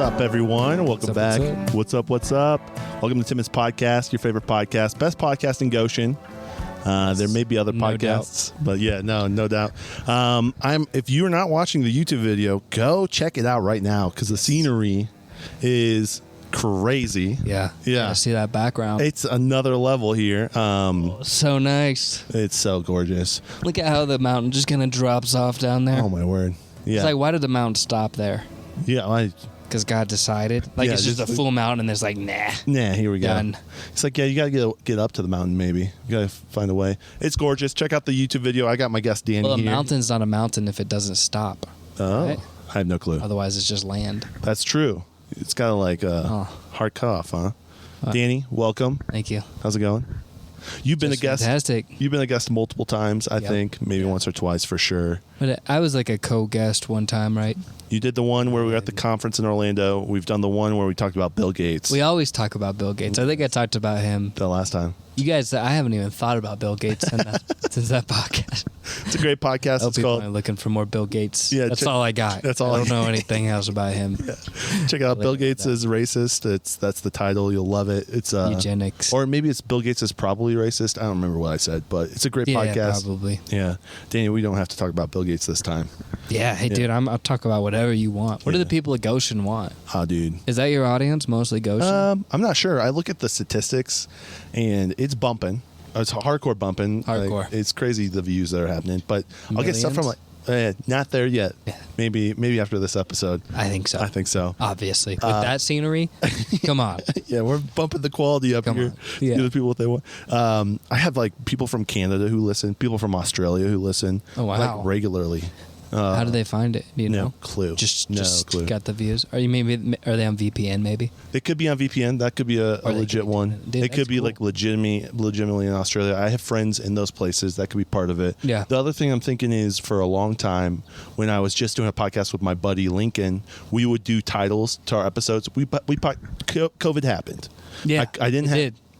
up, everyone? Welcome back. What's up? What's up? Welcome to Timonspodcast, your favorite podcast, best podcast in Goshen. There may be other podcasts, but yeah, no doubt. If you're not watching the YouTube video, go check it out right now because the scenery is crazy. Yeah. I see that background. It's another level here. So nice. It's so gorgeous. Look at how the mountain just kind of drops off down there. Oh my word. Yeah. It's like, why did the mountain stop there? Yeah, because God decided. Like, it's just a full mountain, and there's like, nah, here we go. Done. It's like, yeah, you got to get up to the mountain, maybe. You got to find a way. It's gorgeous. Check out the YouTube video. I got my guest, Danny, Well, a here. Mountain's not a mountain if it doesn't stop. Oh, right? I have no clue. Otherwise, it's just land. That's true. It's kind of like a hard cutoff, huh? Danny, welcome. Thank you. How's it going? You've been a guest. Fantastic. You've been a guest multiple times, I think. Maybe once or twice for sure. But I was like a co-guest one time, right? You did the one where we were at the conference in Orlando. We've done the one where we talked about Bill Gates. We always talk about Bill Gates. I think I talked about him the last time. You guys, I haven't even thought about Bill Gates since that podcast. It's a great podcast. It's people called are looking for more Bill Gates. Yeah, that's all I got. That's all I don't know anything else about him. Yeah. Check it out. Bill Gates is racist. That's the title. You'll love it. It's eugenics, or maybe it's Bill Gates is probably racist. I don't remember what I said, but it's a great podcast. Probably. Yeah, Danny, we don't have to talk about Bill Gates this time. Yeah, hey, dude, I'll talk about whatever you want. What do the people of Goshen want? Oh, dude, is that your audience mostly Goshen? I'm not sure. I look at the statistics, and it's bumping. It's hardcore bumping. Hardcore. Like, it's crazy the views that are happening. But I'll get stuff from like not there yet. Yeah. Maybe after this episode. I think so. Obviously, with that scenery, come on. Yeah, we're bumping the quality up here. Yeah. Give the people what they want. I have like people from Canada who listen, people from Australia who listen. Oh wow, like regularly. How do they find it? Do you know? No clue. Just clue. Got the views. Are they on VPN? Maybe they could be on VPN. That could be a legit one. Dude, it could be cool. Like legitimately in Australia. I have friends in those places. That could be part of it. Yeah. The other thing I'm thinking is for a long time when I was just doing a podcast with my buddy Lincoln, we would do titles to our episodes. COVID happened. Yeah,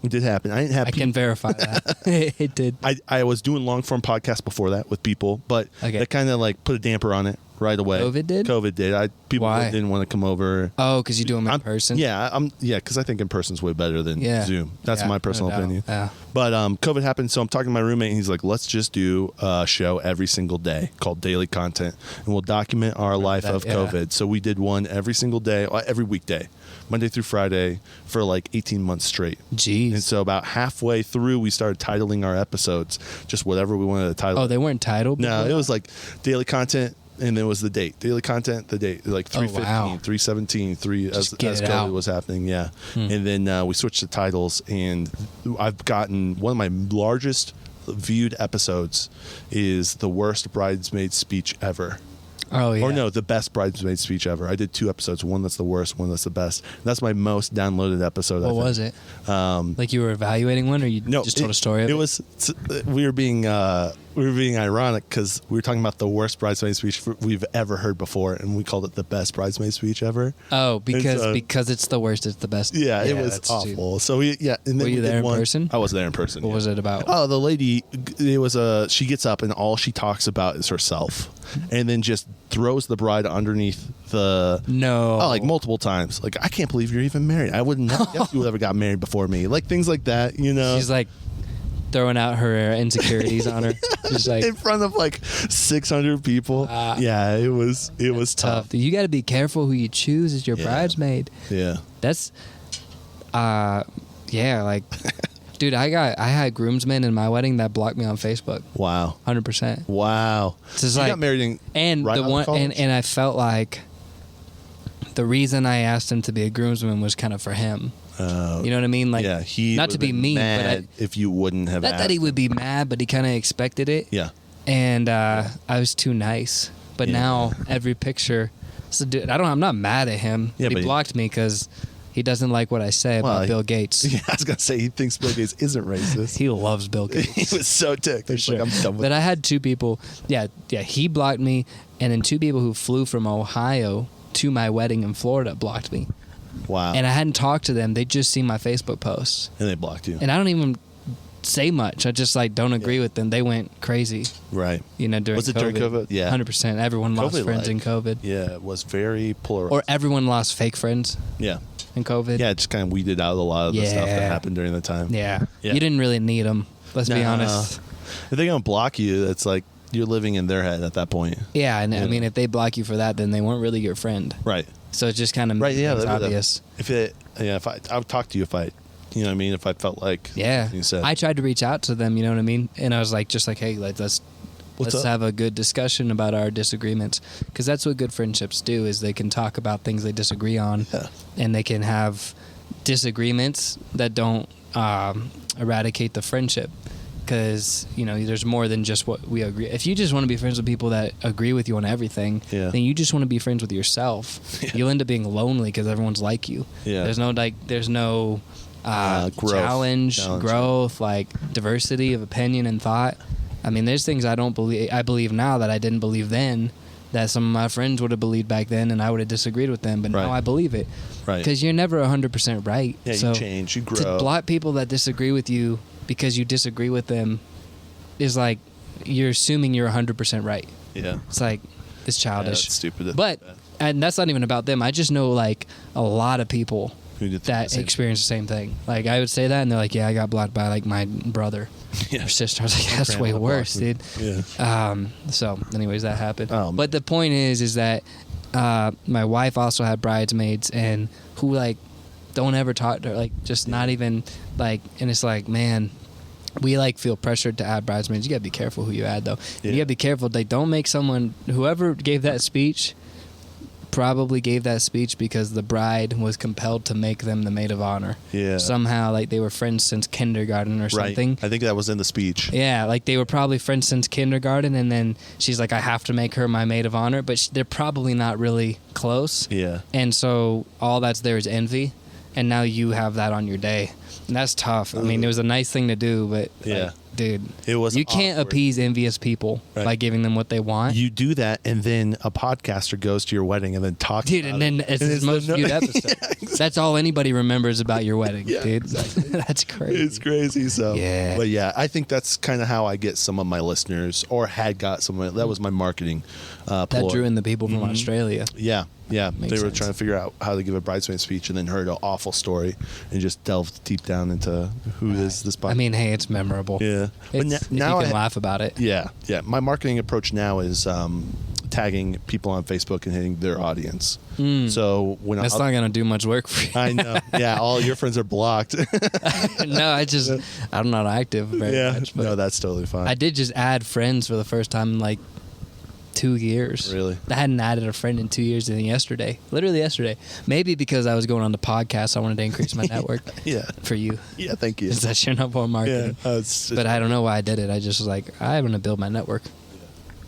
It did happen. I didn't have. I can verify that. It did. I was doing long form podcasts before that with people, but that kind of like put a damper on it right away. COVID did. People Why? didn't want to come over. Oh, because you do them in person. Yeah, because I think in person's way better than Zoom. That's my personal opinion. Yeah. But COVID happened, so I'm talking to my roommate, and he's like, "Let's just do a show every single day called Daily Content, and we'll document our life of COVID." So we did one every single day, every weekday. Monday through Friday for like 18 months straight. Jeez. And so about halfway through, we started titling our episodes, just whatever we wanted to title. Oh, they weren't titled? No, it was like Daily Content, and then it was the date. Daily Content, the date. Like 315, 317, as COVID was happening, yeah. And then we switched the titles, and I've gotten one of my largest viewed episodes is the worst bridesmaid speech ever. Oh, yeah. Or no, the best bridesmaid speech ever. I did 2 episodes. One that's the worst, one that's the best. And that's my most downloaded episode. What was it? Like you were evaluating one, or you just told a story of it? It was. We were being ironic because we were talking about the worst bridesmaid speech we've ever heard before, and we called it the best bridesmaid speech ever. Oh, because it's the worst, it's the best. Yeah, it was awful. So and then were you there in person? I was there in person. What was it about? Oh, the lady. It was she gets up and all she talks about is herself, and then just throws the bride underneath the like multiple times. Like, I can't believe you're even married. I wouldn't have guessed you ever got married before me. Like things like that, you know. She's like throwing out her insecurities on her. She's like in front of like 600 people. Yeah, it was tough. You got to be careful who you choose as your bridesmaid. Yeah. That's like dude, I had groomsmen in my wedding that blocked me on Facebook. Wow. 100%. Wow. So you got married and I felt like the reason I asked him to be a groomsman was kind of for him. You know what I mean? Like, he not to be mean, but if you wouldn't have not that he would be mad, but he kind of expected it. Yeah. And I was too nice. But now every picture, so dude, I'm not mad at him. Yeah, he blocked me because he doesn't like what I say about Bill Gates. Yeah, I was gonna say he thinks Bill Gates isn't racist. He loves Bill Gates. He was so ticked. For sure. Like, I'm done with but I had 2 people. Yeah, he blocked me, and then 2 people who flew from Ohio to my wedding in Florida blocked me. Wow. And I hadn't talked to them. They just seen my Facebook posts. And they blocked you. And I don't even say much. I just like don't agree with them. They went crazy. Right. During was it COVID. during COVID? Yeah. 100%. Everyone lost friends in COVID. Yeah, it was very polarized. Or everyone lost fake friends. Yeah. In COVID. Yeah, it just kind of weeded out a lot of the stuff that happened during the time. Yeah. You didn't really need them. Let's be honest. If they're gonna block you, it's like you're living in their head at that point. Yeah, and I mean, if they block you for that, then they weren't really your friend. Right. So it just kind of makes things obvious. I would talk to you if I, you know what I mean, if I felt like you said. I tried to reach out to them, you know what I mean, and I was like, hey, let's have a good discussion about our disagreements, because that's what good friendships do, is they can talk about things they disagree on, and they can have disagreements that don't eradicate the friendship. Because, there's more than just what we agree. If you just want to be friends with people that agree with you on everything, then you just want to be friends with yourself. You'll end up being lonely because everyone's like you. There's no challenge, growth, like diversity of opinion and thought. I mean, there's things I believe now that I didn't believe then, that some of my friends would have believed back then, and I would have disagreed with them, but now I believe it. Right. Because you're never 100% right. Yeah, so you change, you grow. To block people that disagree with you because you disagree with them is like you're assuming you're 100% right. Yeah. It's like, it's childish. That's stupid. And that's not even about them. I just know like a lot of people that experience the same thing. Like I would say that and they're like, yeah, I got blocked by like my brother or sister. I was like, that's way worse, dude. Yeah. So anyways, that happened. But the point is that my wife also had bridesmaids and who like don't ever talk to her, like just not even like, and it's like, man, we like feel pressured to add bridesmaids. You gotta be careful who you add though. You gotta be careful. They don't make whoever gave that speech probably gave that speech because the bride was compelled to make them the maid of honor. Yeah. Somehow, like they were friends since kindergarten or something. I think that was in the speech. Yeah, like they were probably friends since kindergarten, and then she's like, I have to make her my maid of honor, but they're probably not really close. Yeah. And so all that's there is envy, and now you have that on your day. And that's tough. I mean, it was a nice thing to do, but like, dude, it was. You can't appease envious people by giving them what they want. You do that, and then a podcaster goes to your wedding and then talks. Dude, and then it's his most viewed episode. Yeah, exactly. That's all anybody remembers about your wedding, dude. Exactly. That's crazy. It's crazy. So, but I think that's kind of how I get some of my listeners, or had got some. That was my marketing. That drew in the people from Australia. Yeah. Yeah, they were trying to figure out how to give a bridesmaid speech, and then heard an awful story and just delved deep down into who is this. I mean, hey, it's memorable. Yeah, but now you can laugh about it. Yeah. My marketing approach now is tagging people on Facebook and hitting their audience. So when that's not gonna do much work for you. I know. Yeah, all your friends are blocked. No, I'm not active very much. But no, that's totally fine. I did just add friends for the first time in like 2 years. Really? I hadn't added a friend in 2 years, and literally yesterday. Maybe because I was going on the podcast, I wanted to increase my network. For you. Yeah, thank you. Is that your number one marketing? Yeah, but I don't know why I did it. I just was like, I'm going to build my network.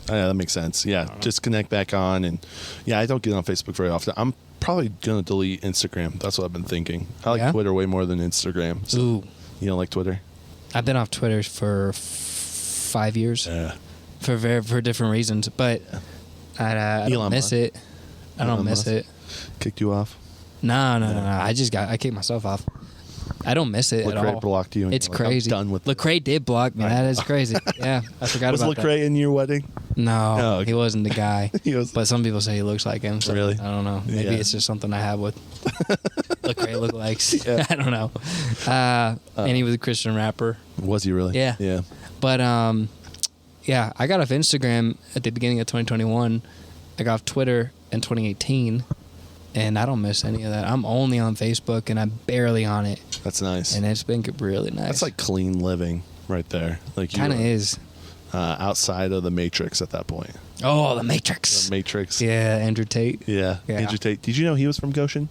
Yeah, that makes sense. Yeah, just connect back on. And I don't get on Facebook very often. I'm probably going to delete Instagram. That's what I've been thinking. I like Twitter way more than Instagram. So you don't like Twitter? I've been off Twitter for 5 years. Yeah. For different reasons, but I don't miss it. I don't miss it. Kicked you off? No. I kicked myself off. I don't miss it at all. Lecrae blocked you. It's crazy. I'm done with Lecrae did block me. That is crazy. Yeah, I forgot about that. Was Lecrae in your wedding? No, he wasn't the guy. But some people say he looks like him. So really? I don't know. Maybe it's just something I have with Lecrae lookalikes. Yeah. I don't know. And he was a Christian rapper. Was he really? Yeah. Yeah. But yeah, I got off Instagram at the beginning of 2021. I got off Twitter in 2018, and I don't miss any of that. I'm only on Facebook, and I'm barely on it. That's nice. And it's been really nice. That's like clean living right there. Like kind of is. Outside of the Matrix at that point. Oh, the Matrix. The Matrix. Yeah, Andrew Tate. Yeah, Andrew Tate. Did you know he was from Goshen?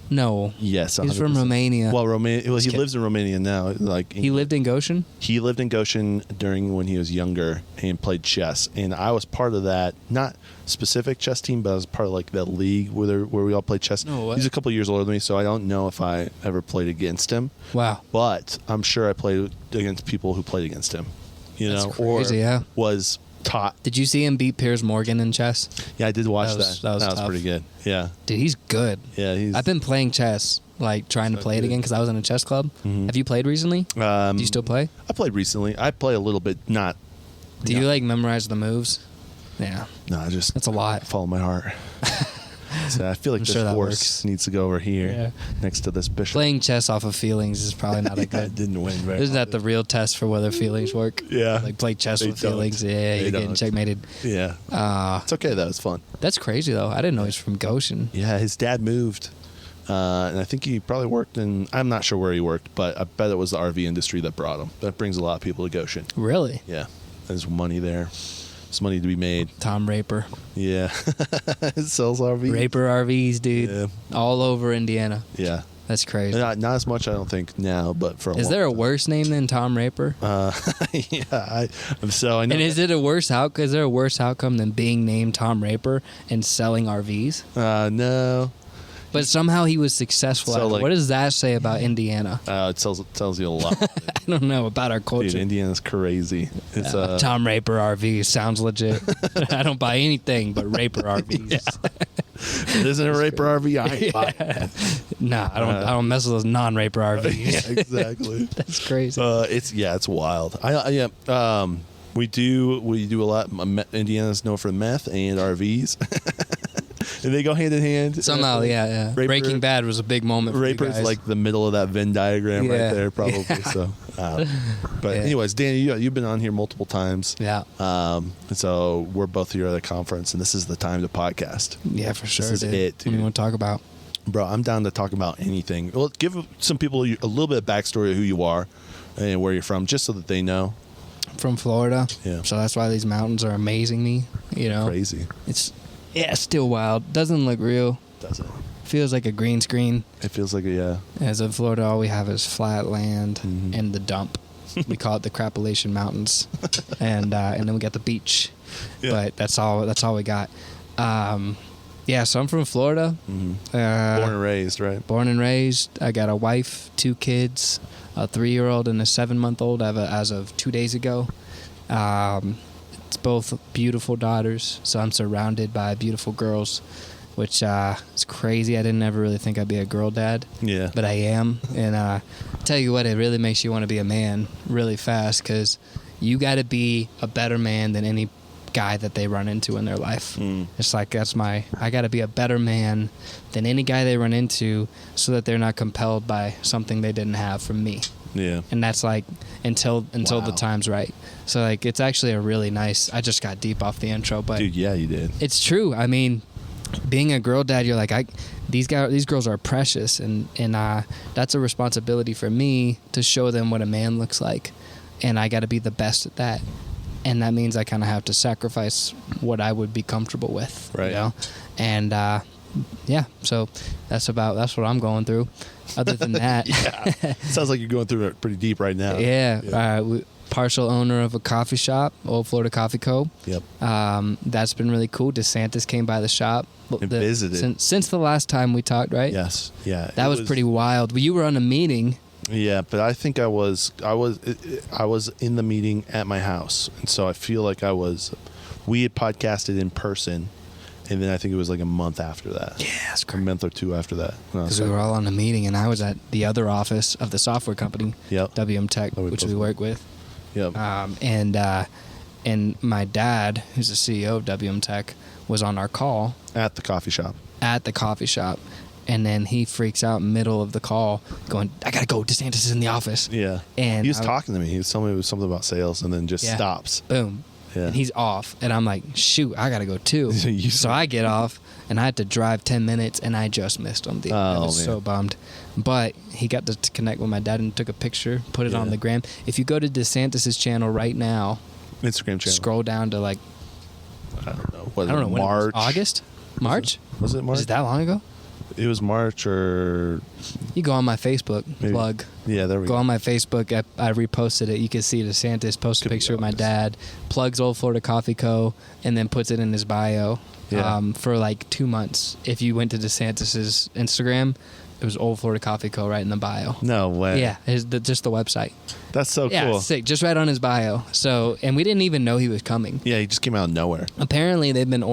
No. Yes, 100%. He's from Romania. Well, he lives in Romania now. Like he lived in Goshen. He lived in Goshen during when he was younger and played chess. And I was part of that, not specific chess team, but I was part of like that league where we all played chess. No, what? He's a couple years older than me, so I don't know if I ever played against him. Wow. But I'm sure I played against people who played against him. That's crazy, or was taught. Did you see him beat Piers Morgan in chess? Yeah, I did watch that. That was pretty good. Yeah. Dude, he's good. Yeah, I've been playing chess, like trying to play it again because I was in a chess club. Mm-hmm. Have you played recently? Do you still play? I played recently. I play a little bit, not. Do you like memorize the moves? Yeah. No, that's a lot. Follow my heart. So I feel like this horse needs to go over here next to this bishop. Playing chess off of feelings is probably not a good. I didn't win very Isn't that the real test for whether feelings work? Yeah. Like play chess with feelings. Yeah, you're getting checkmated. Yeah. It's okay though. It's fun. That's crazy though. I didn't know he's from Goshen. Yeah, his dad moved. And I think he probably worked in, I'm not sure where he worked, but I bet it was the RV industry that brought him. That brings a lot of people to Goshen. Really? Yeah. There's money there. There's money to be made. Tom Raper. Yeah. It sells RVs. Raper RVs, dude. Yeah. All over Indiana. Yeah. That's crazy. Not as much, I don't think, now, but for a Is there a worse name than Tom Raper? Yeah. So I know. And is there a worse outcome than being named Tom Raper and selling RVs? No. But somehow he was successful. So, what does that say about Indiana? It tells you a lot. I don't know about our culture. Dude, Indiana's crazy. It's Tom Raper RV sounds legit. I don't buy anything but Raper RVs. Yeah. It isn't a Raper RV. I ain't buying it. Nah, I don't mess with those non-Raper RVs. Yeah, exactly. That's crazy. It's wild. We do a lot. Indiana's known for meth and RVs. And they go hand in hand. Somehow, yeah. Raper, Breaking Bad was a big moment for Raper's you guys. like the middle of that Venn diagram right there, probably. So, but anyways, Danny, you've been on here multiple times. Yeah. So we're both here at a conference, and this is the time to podcast. Yeah, for sure. This is it, dude. What do you want to talk about? Bro, I'm down to talk about anything. Well, give some people a little bit of backstory of who you are and where you're from, just so that they know. From Florida. Yeah. So that's why these mountains are amazing me. You know. Crazy. It's still wild. Doesn't look real. Does it? Feels like a green screen. It feels like a As in Florida, all we have is flat land and the dump. We call it the Crappalachian Mountains, and then we got the beach. Yeah. But that's all we got. So I'm from Florida. Mm-hmm. Born and raised, right? Born and raised. I got a wife, 2 kids, a 3-year-old and a 7-month-old. As of 2 days ago. It's both beautiful daughters, so I'm surrounded by beautiful girls, which is crazy. I didn't ever really think I'd be a girl dad. Yeah. But I am, and tell you what, it really makes you want to be a man really fast, because you got to be a better man than any guy that they run into in their life. It's like I got to be a better man than any guy they run into, so that they're not compelled by something they didn't have from me. Yeah. And that's like until the time's right. So like it's actually a really nice. I just got deep off the intro, but dude, yeah, you did. It's true. I mean, being a girl dad, you're like these girls are precious, and that's a responsibility for me to show them what a man looks like, and I got to be the best at that. And that means I kind of have to sacrifice what I would be comfortable with, right? You know? And so that's what I'm going through. Other than that, sounds like you're going through it pretty deep right now. Yeah. Partial owner of a coffee shop, Old Florida Coffee Co. Yep. That's been really cool. DeSantis came by the shop and visited since the last time we talked, right? Yes. Yeah. That was pretty wild. You were on a meeting. Yeah, but I think I was in the meeting at my house, and so I feel like we had podcasted in person. And then I think it was like a month after that. Yeah, that's great. A month or 2 after that. Because we were all on a meeting, and I was at the other office of the software company, WM Tech, which we work with. Yep. And my dad, who's the CEO of WM Tech, was on our call. At the coffee shop. And then he freaks out middle of the call, going, "I gotta go. DeSantis is in the office." Yeah. And he was talking to me. He was telling me it was something about sales, and then just stops. Boom. Yeah. And he's off, and I'm like, shoot, I gotta go too. So I get off, and I had to drive 10 minutes, and I just missed him. I was so bummed. But he got to connect with my dad and took a picture, put it on the gram. If you go to DeSantis' channel right now, Instagram channel, scroll down to like, I don't know, March, August, March. Was it March? Is it that long ago? It was March or... You go on my Facebook, plug. Yeah, there we go. Go on my Facebook. I reposted it. You can see DeSantis post a picture of my dad, plugs Old Florida Coffee Co., and then puts it in his bio for like 2 months. If you went to DeSantis' Instagram, It was Old Florida Coffee Co. right in the bio. No way. Yeah, just the website. That's so yeah, cool. Sick. Just right on his bio. So, and we didn't even know he was coming. Yeah, he just came out of nowhere. Apparently,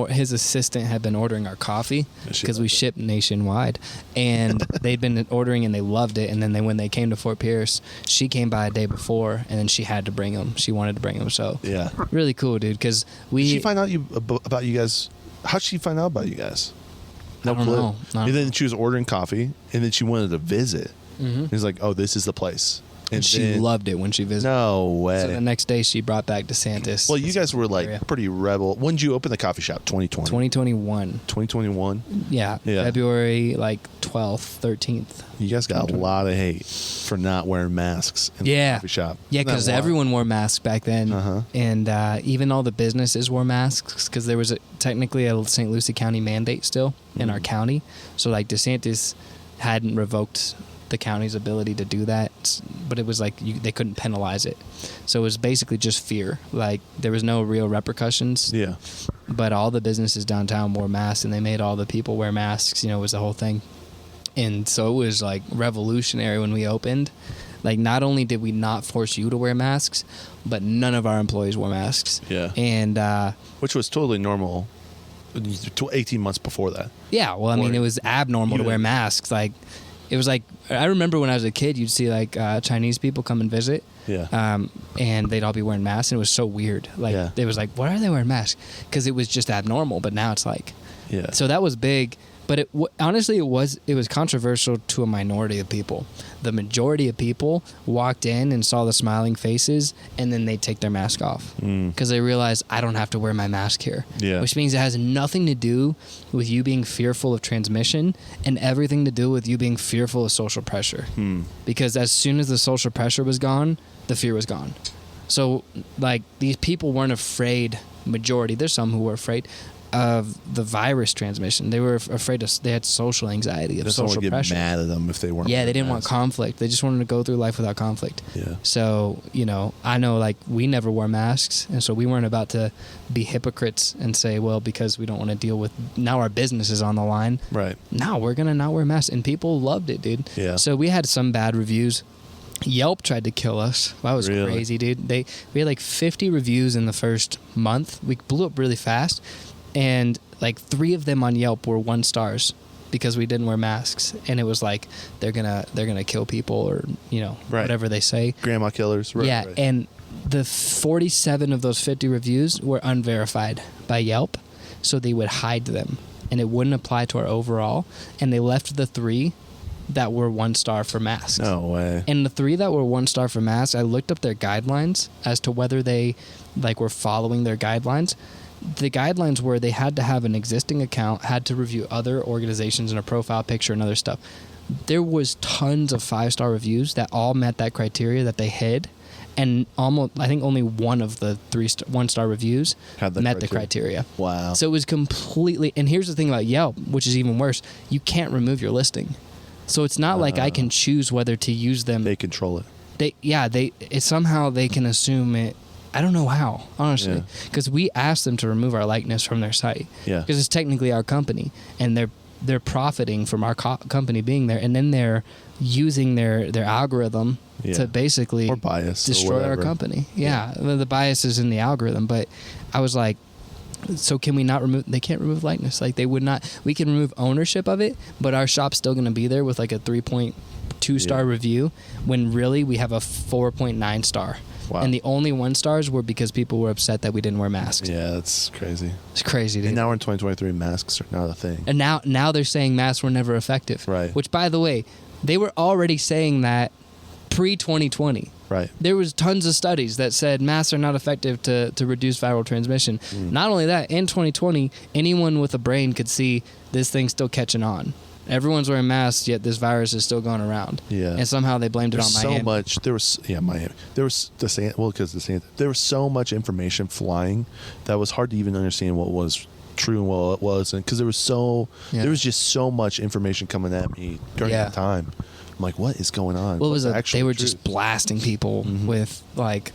his assistant had been ordering our coffee because we ship nationwide, and they'd been ordering and they loved it. And then when they came to Fort Pierce, she came by a day before, and then she had to bring him. She wanted to bring him. So yeah, really cool, dude. Because Did she find out about you guys? How'd she find out about you guys? No clue. Know. And then she was ordering coffee, and then she wanted to visit. Mm-hmm. He's like, "Oh, this is the place." And she loved it when she visited. No way. So the next day, she brought back DeSantis. Well, you guys were like pretty rebel. When did you open the coffee shop? 2020? 2021. 2021? Yeah. February 12th, 13th. You guys got a lot of hate for not wearing masks in the coffee shop. Yeah, because everyone wore masks back then. And even all the businesses wore masks because there was technically a St. Lucie County mandate still in our county. So like DeSantis hadn't revoked the county's ability to do that, but it was like they couldn't penalize it. So it was basically just fear. Like there was no real repercussions. Yeah. But all the businesses downtown wore masks, and they made all the people wear masks. It was the whole thing. And so it was like revolutionary when we opened. Like not only did we not force you to wear masks, but none of our employees wore masks. Yeah. And which was totally normal 18 months before that. Yeah, well, I mean, it was abnormal to wear masks. Like it was like, I remember when I was a kid, you'd see like Chinese people come and visit. Yeah. And they'd all be wearing masks, and it was so weird. Like it was like, why are they wearing masks? Because it was just abnormal. But now it's like, so that was big. But honestly, it was controversial to a minority of people. The majority of people walked in and saw the smiling faces, and then they'd take their mask off because they realized I don't have to wear my mask here. Yeah. Which means it has nothing to do with you being fearful of transmission and everything to do with you being fearful of social pressure. Because as soon as the social pressure was gone, the fear was gone. So like these people weren't afraid. Majority, there's some who were afraid of the virus transmission. They were afraid they had social anxiety of social pressure. Get mad at them if they weren't. Yeah, they didn't want conflict. They just wanted to go through life without conflict. Yeah. So, I know like we never wore masks, and so we weren't about to be hypocrites and say, well, because we don't want to deal with, now our business is on the line. Right. No, we're going to not wear masks. And people loved it, dude. Yeah. So we had some bad reviews. Yelp tried to kill us. That was crazy, dude. We had like 50 reviews in the first month. We blew up really fast. And like 3 of them on Yelp were 1 stars because we didn't wear masks, and it was like they're gonna kill people or whatever they say. Grandma killers. Right, yeah, right. And the 47 of those 50 reviews were unverified by Yelp, so they would hide them, and it wouldn't apply to our overall. And they left the 3 that were 1 star for masks. No way. And the 3 that were 1 star for masks, I looked up their guidelines as to whether they like were following their guidelines. The guidelines were they had to have an existing account, had to review other organizations and a profile picture and other stuff. There was tons of 5-star reviews that all met that criteria that they hid, and almost I think only one of the 1-star reviews met the criteria. Wow. So it was completely. And here's the thing about Yelp, which is even worse: you can't remove your listing. So it's not like I can choose whether to use them. They control it. Somehow they can assume it. I don't know how, honestly, because we asked them to remove our likeness from their site. Yeah. Because it's technically our company, and they're profiting from our company being there, and then they're using their algorithm to basically or bias destroy our company. Yeah, the bias is in the algorithm. But I was like, so can we not remove? They can't remove likeness. Like they would not. We can remove ownership of it, but our shop's still going to be there with like a 3.2 star review, when really we have a 4.9 star. Wow. And the only 1 stars were because people were upset that we didn't wear masks. Yeah, that's crazy. It's crazy, dude. And now we're in 2023. Masks are not a thing. And now they're saying masks were never effective. Right. Which, by the way, they were already saying that pre-2020. Right. There was tons of studies that said masks are not effective to reduce viral transmission. Not only that, in 2020, anyone with a brain could see this thing's still catching on. Everyone's wearing masks, yet this virus is still going around. Yeah. And somehow they blamed it on Miami. Miami. There was there was so much information flying that was hard to even understand what was true and what it wasn't, because there was just so much information coming at me during that time. I'm like, what is going on? Well, they were just blasting people with like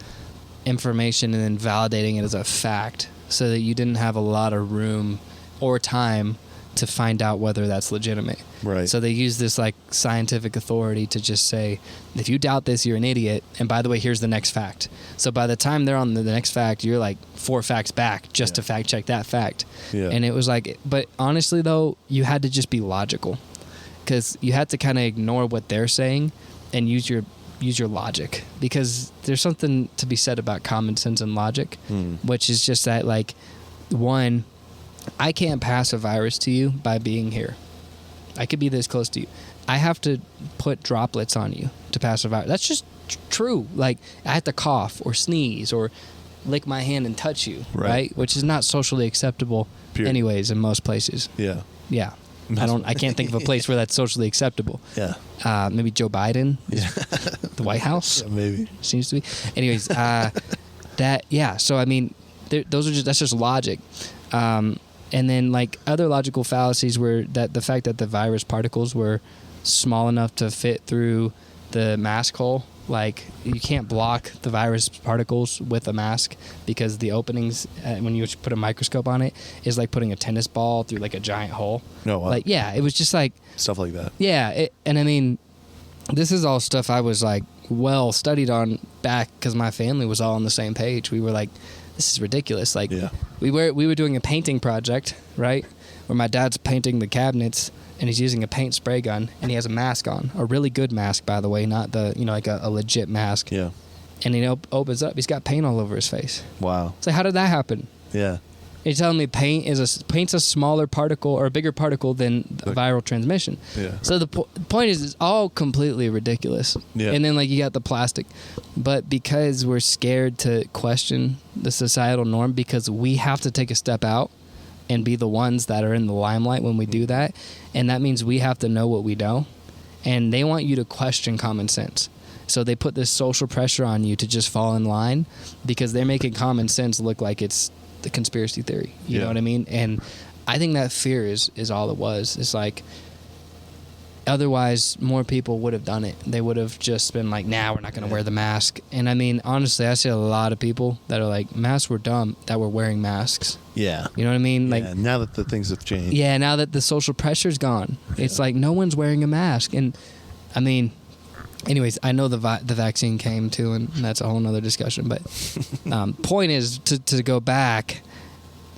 information and then validating it as a fact, so that you didn't have a lot of room or time to find out whether that's legitimate. Right. So they use this like scientific authority to just say, if you doubt this, you're an idiot. And by the way, here's the next fact. So by the time they're on the next fact, you're like 4 facts back just to fact check that fact. Yeah. And it was like, but honestly though, you had to just be logical, because you had to kind of ignore what they're saying and use your logic, because there's something to be said about common sense and logic, which is just that, like, one, I can't pass a virus to you by being here. I could be this close to you. I have to put droplets on you to pass a virus. That's just true. Like, I have to cough or sneeze or lick my hand and touch you, right? Which is not socially acceptable anyways in most places. Yeah. Yeah. I can't think of a place where that's socially acceptable. Yeah. Maybe Joe Biden, the White House. Yeah, maybe Seems to be. Anyways, So I mean, that's just logic. And then like other logical fallacies were that the fact that the virus particles were small enough to fit through the mask hole. Like, you can't block the virus particles with a mask, because the openings, when you put a microscope on it, is like putting a tennis ball through like a giant hole. No, wow. Like, yeah, it was just like stuff like that. Yeah, and I mean, this is all stuff I was like well studied on back, because my family was all on the same page. We were like, this is ridiculous. Like, we were doing a painting project, right, where my dad's painting the cabinets, and he's using a paint spray gun, and he has a mask on, a really good mask, by the way, not the, like a legit mask. Yeah. And he opens up, he's got paint all over his face. Wow. So how did that happen? Yeah. You're telling me paint's a smaller particle or a bigger particle than viral transmission. Yeah. So the point is, it's all completely ridiculous. Yeah. And then like you got the plastic, but because we're scared to question the societal norm, because we have to take a step out and be the ones that are in the limelight when we do that, and that means we have to know what we know, and they want you to question common sense. So they put this social pressure on you to just fall in line, because they're making common sense look like it's the conspiracy theory. You know what I mean? And I think that fear is all it was. It's like, otherwise more people would have done it. They would have just been like, nah, we're not going to wear the mask. And I mean, honestly, I see a lot of people that are like, masks were dumb, that were wearing masks. Yeah. You know what I mean? Like, now that the things have changed. Yeah, now that the social pressure's gone, it's like no one's wearing a mask. And I mean, anyways, I know the vaccine came too, and that's a whole nother discussion. But point is, to go back,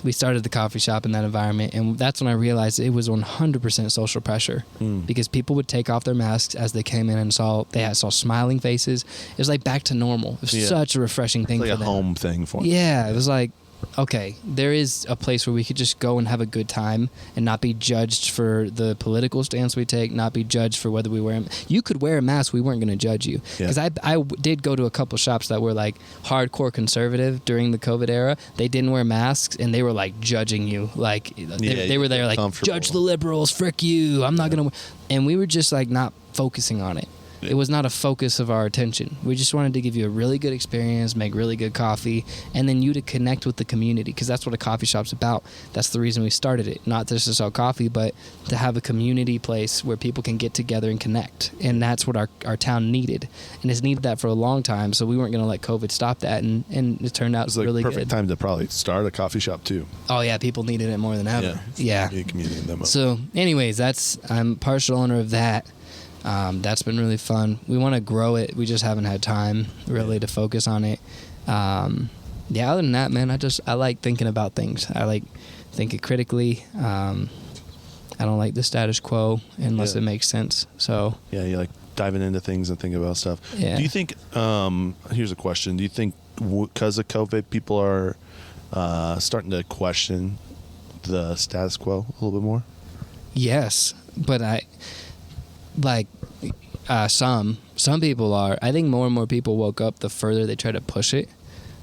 we started the coffee shop in that environment, and that's when I realized it was 100% social pressure, because people would take off their masks as they came in and saw smiling faces. It was like back to normal. It was such a refreshing thing. It's like for a them. home thing for them. Yeah, it was like, okay, there is a place where we could just go and have a good time and not be judged for the political stance we take, not be judged for whether we wear You could wear a mask, we weren't going to judge you. Because I did go to a couple shops that were like hardcore conservative during the COVID era. They didn't wear masks, and they were like judging you. Like, they were there like, judge the liberals, frick you, I'm not going to. And we were just like not focusing on it. It was not a focus of our attention. We just wanted to give you a really good experience, make really good coffee, and then you to connect with the community, because that's what a coffee shop's about. That's the reason we started it. Not just to sell coffee, but to have a community place where people can get together and connect. And that's what our town needed. And it's needed that for a long time, so we weren't going to let COVID stop that. And it turned out really good. It was like perfect time to probably start a coffee shop too. Oh, yeah, people needed it more than ever. Yeah. Community demo. So anyways, I'm partial owner of that. That's been really fun. We want to grow it. We just haven't had time really to focus on it. Other than that, man, I like thinking about things. I like thinking critically. I don't like the status quo unless it makes sense. So you like diving into things and thinking about stuff. Yeah. Do you think, here's a question, do you think because of COVID people are starting to question the status quo a little bit more? Yes, but some people are. I think more and more people woke up the further they try to push it.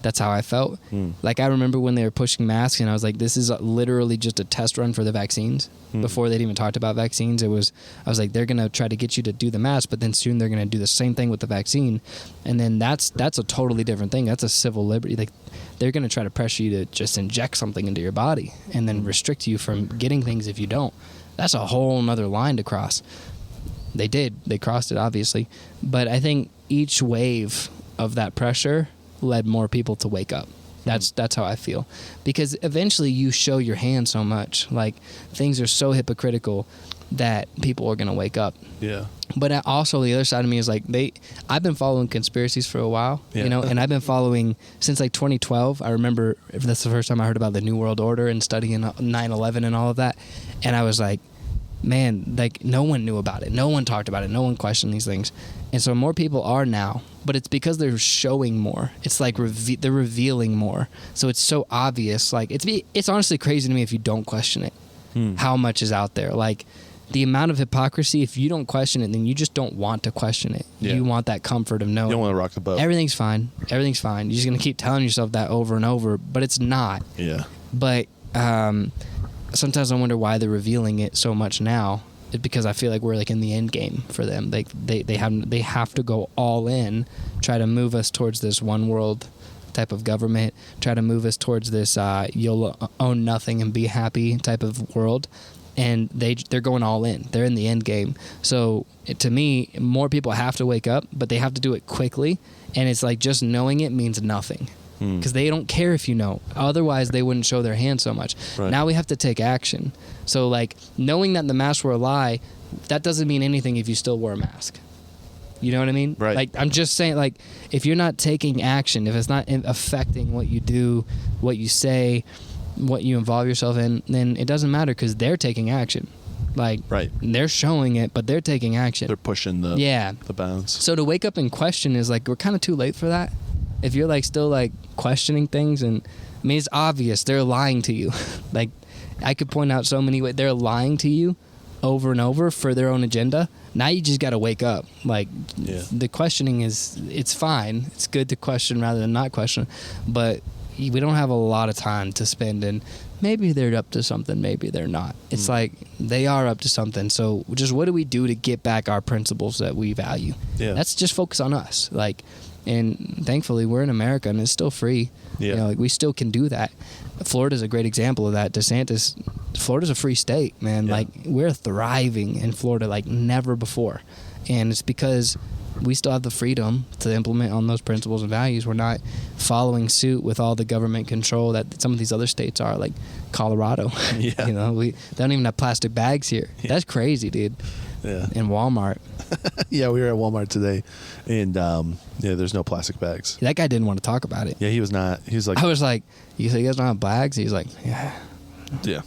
That's how I felt. Like, I remember when they were pushing masks, and I was like, this is literally just a test run for the vaccines. Before they'd even talked about vaccines, I was like, they're going to try to get you to do the mask, but then soon they're going to do the same thing with the vaccine. And then that's a totally different thing. That's a civil liberty. Like, they're going to try to pressure you to just inject something into your body and then restrict you from getting things if you don't. That's a whole nother line to cross. They did. They crossed it, obviously. But I think each wave of that pressure led more people to wake up. That's how I feel. Because eventually you show your hand so much. Like, things are so hypocritical that people are going to wake up. Yeah. But also the other side of me is like, I've been following conspiracies for a while, you know, and I've been following since like 2012. I remember that's the first time I heard about the New World Order and studying 9/11 and all of that. And I was like, man, like, no one knew about it. No one talked about it. No one questioned these things. And so more people are now, but it's because they're showing more. It's like they're revealing more. So it's so obvious. Like, it's honestly crazy to me if you don't question it, how much is out there. Like, the amount of hypocrisy, if you don't question it, then you just don't want to question it. Yeah. You want that comfort of knowing. You don't want to rock the boat. Everything's fine. Everything's fine. You're just going to keep telling yourself that over and over, but it's not. Yeah. But sometimes I wonder why they're revealing it so much now. It's because I feel like we're like in the end game for them. They have to go all in, try to move us towards this one world type of government, try to move us towards this you'll own nothing and be happy type of world. And they're going all in. They're in the end game. So to me, more people have to wake up, but they have to do it quickly. And it's like just knowing it means nothing. Because they don't care if you know. Otherwise, they wouldn't show their hand so much. Right. Now we have to take action. So, like, knowing that the masks were a lie, that doesn't mean anything if you still wear a mask. You know what I mean? Right. Like, I'm just saying, like, if you're not taking action, if it's not affecting what you do, what you say, what you involve yourself in, then it doesn't matter because they're taking action. Like, right. They're showing it, but they're taking action. They're pushing the bounds. So to wake up and question is like, we're kind of too late for that. If you're like still like questioning things, and I mean, it's obvious they're lying to you. Like, I could point out so many ways they're lying to you over and over for their own agenda. Now you just got to wake up. Like, the questioning it's fine. It's good to question rather than not question, but we don't have a lot of time to spend in maybe they're up to something, maybe they're not. It's like they are up to something. So just what do we do to get back our principles that we value? Yeah. Let's just focus on us. Like, and thankfully we're in America and it's still free. Yeah. You know, like, we still can do that. Florida's a great example of that. DeSantis, Florida's a free state, man. Yeah. Like, we're thriving in Florida like never before. And it's because we still have the freedom to implement on those principles and values. We're not following suit with all the government control that some of these other states are, like Colorado. Yeah. You know, they don't even have plastic bags here. Yeah. That's crazy, dude. Yeah. In Walmart. Yeah, we were at Walmart today, and there's no plastic bags. That guy didn't want to talk about it. Yeah, he was not. He was like, I was like, you say you guys don't have bags? He's like, yeah.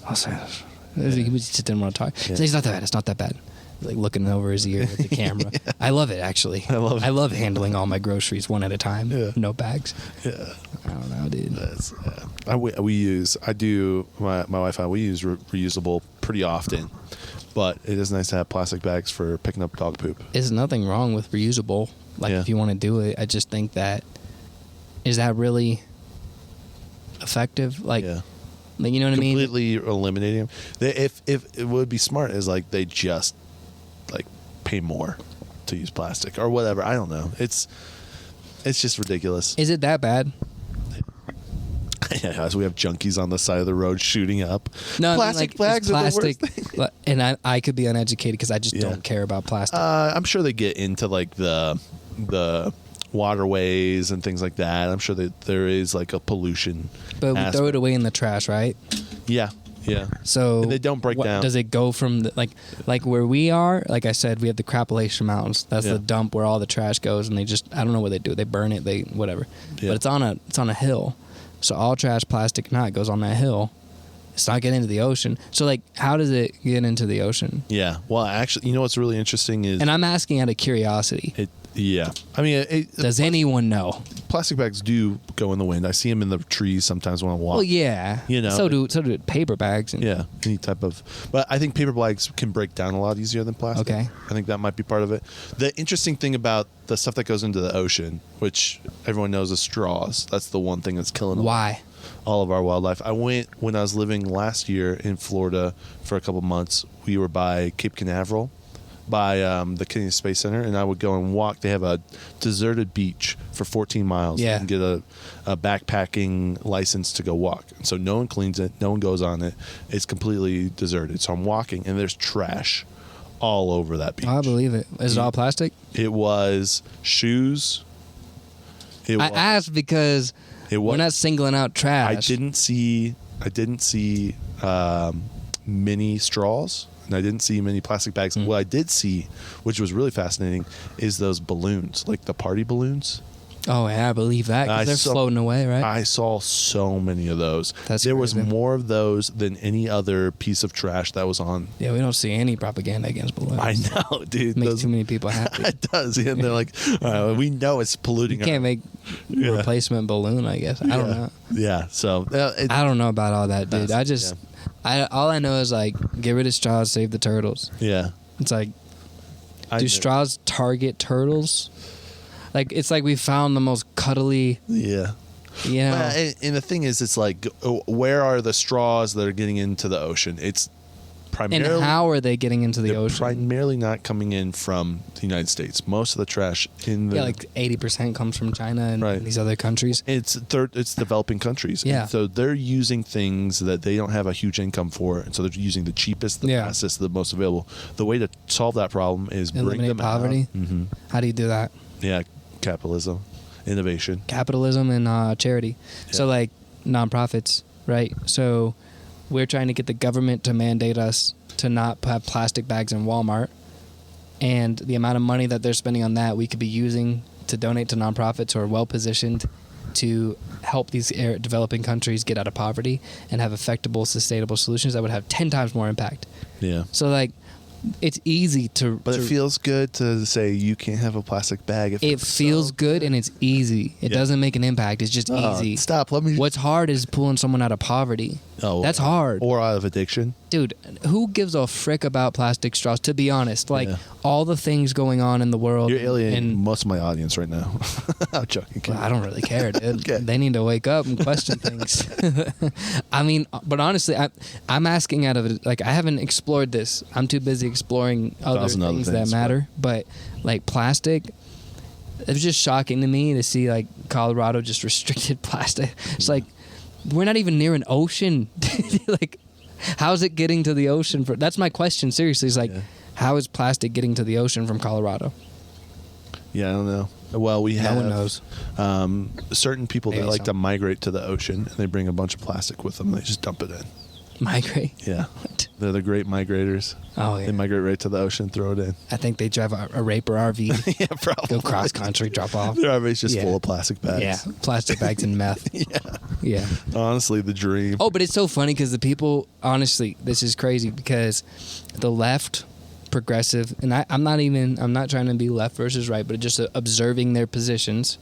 I'll say this. Yeah. He just didn't want to talk. Yeah. So it's not that bad. It's not that bad. Like, looking over his ear with the camera. Yeah. I love it, actually. I love handling all my groceries one at a time. Yeah. No bags. Yeah. I don't know, dude. My wife and I, we use reusable pretty often, but it is nice to have plastic bags for picking up dog poop. There's nothing wrong with reusable. Like, if you want to do it, I just think that, is that really effective? Like, like, you know what I mean? Completely eliminating them. If it would be smart is like they just like pay more to use plastic or whatever. I don't know. It's just ridiculous. Is it that bad? Yeah, so we have junkies on the side of the road shooting up. No, plastic bags are the worst thing. And I could be uneducated because I just don't care about plastic. I'm sure they get into like the waterways and things like that. I'm sure that there is like a pollution. But we throw it away in the trash, right? Yeah. Yeah. So and they don't break down. Does it go from like where we are? Like I said, we have the Appalachian Mountains. That's the dump where all the trash goes, and they just, I don't know what they do. They burn it. They whatever. Yeah. But it's on a hill, so all trash, plastic, goes on that hill. It's not getting into the ocean. So like, how does it get into the ocean? Yeah. Well, actually, you know what's really interesting is, and I'm asking out of curiosity. Yeah. I mean, does anyone know? Plastic bags do go in the wind. I see them in the trees sometimes when I walk. Well, yeah. You know. So do paper bags. Yeah. Any type of. But I think paper bags can break down a lot easier than plastic. Okay. I think that might be part of it. The interesting thing about the stuff that goes into the ocean, which everyone knows is straws. That's the one thing that's killing all of our wildlife. I went when I was living last year in Florida for a couple months. We were by Cape Canaveral, by the Kennedy Space Center, and I would go and walk. They have a deserted beach for 14 miles. Yeah. You can get a backpacking license to go walk. And so no one cleans it. No one goes on it. It's completely deserted. So I'm walking, and there's trash all over that beach. I believe it. Is it all plastic? It was shoes. I asked because We're not singling out trash. I didn't see many straws, and I didn't see many plastic bags. What I did see, which was really fascinating, is those balloons, like the party balloons. Oh, yeah, I believe that, because they're floating away, right? I saw so many of those. There was more of those than any other piece of trash that was on. Yeah, we don't see any propaganda against balloons. I know, dude. It makes too many people happy. It does. Yeah, and they're like, we know it's polluting. You can't make replacement balloon, I guess. I don't know. Yeah, so. I don't know about all that, dude. All I know is, like, get rid of straws, save the turtles. Yeah. It's like, do straws target turtles? Like, it's like we found the most cuddly. Yeah. You know? Well, and the thing is, it's like, where are the straws that are getting into the ocean? It's primarily. And how are they getting into the ocean? Primarily not coming in from the United States. Most of the trash in the. Yeah, like 80% comes from China and these other countries. It's developing countries. Yeah. And so they're using things that they don't have a huge income for, and so they're using the cheapest, the fastest, the most available. The way to solve that problem is bring them poverty. Mm-hmm. How do you do that? Yeah. Capitalism, innovation, capitalism, and charity. Yeah. So, like, nonprofits, right? So we're trying to get the government to mandate us to not have plastic bags in Walmart, and the amount of money that they're spending on that we could be using to donate to nonprofits who are well positioned to help these developing countries get out of poverty and have effective, sustainable solutions that would have 10 times more impact. Yeah. So, like, it's easy to. But it feels good to say you can't have a plastic bag. It feels good and it's easy. It doesn't make an impact. It's just easy. Stop. Let me. What's hard is pulling someone out of poverty. Oh, that's hard. Or out of addiction. Dude, who gives a frick about plastic straws? To be honest, like all the things going on in the world. You're alienating most of my audience right now. I'm joking. Well, I don't really care, dude. Okay. They need to wake up and question things. I mean, but honestly, I'm asking out of it. Like, I haven't explored this. I'm too busy exploring other things that matter. But like plastic, it was just shocking to me to see like Colorado just restricted plastic. It's like we're not even near an ocean. Like, how's it getting to the ocean? That's my question. Seriously, it's like, how is plastic getting to the ocean from Colorado? Yeah, I don't know. Well, we have. No one knows. Certain people that like to migrate to the ocean, and they bring a bunch of plastic with them. And they just dump it in. Migrate? Yeah. They're the great migrators. Oh, yeah. They migrate right to the ocean, throw it in. I think they drive a Raper RV. Yeah, probably. Go cross country, drop off. Their RV's just full of plastic bags. Yeah, plastic bags and meth. Yeah. Honestly, the dream. Oh, but it's so funny because the people, honestly, this is crazy because the left, progressive, and I'm not trying to be left versus right, but just observing their positions,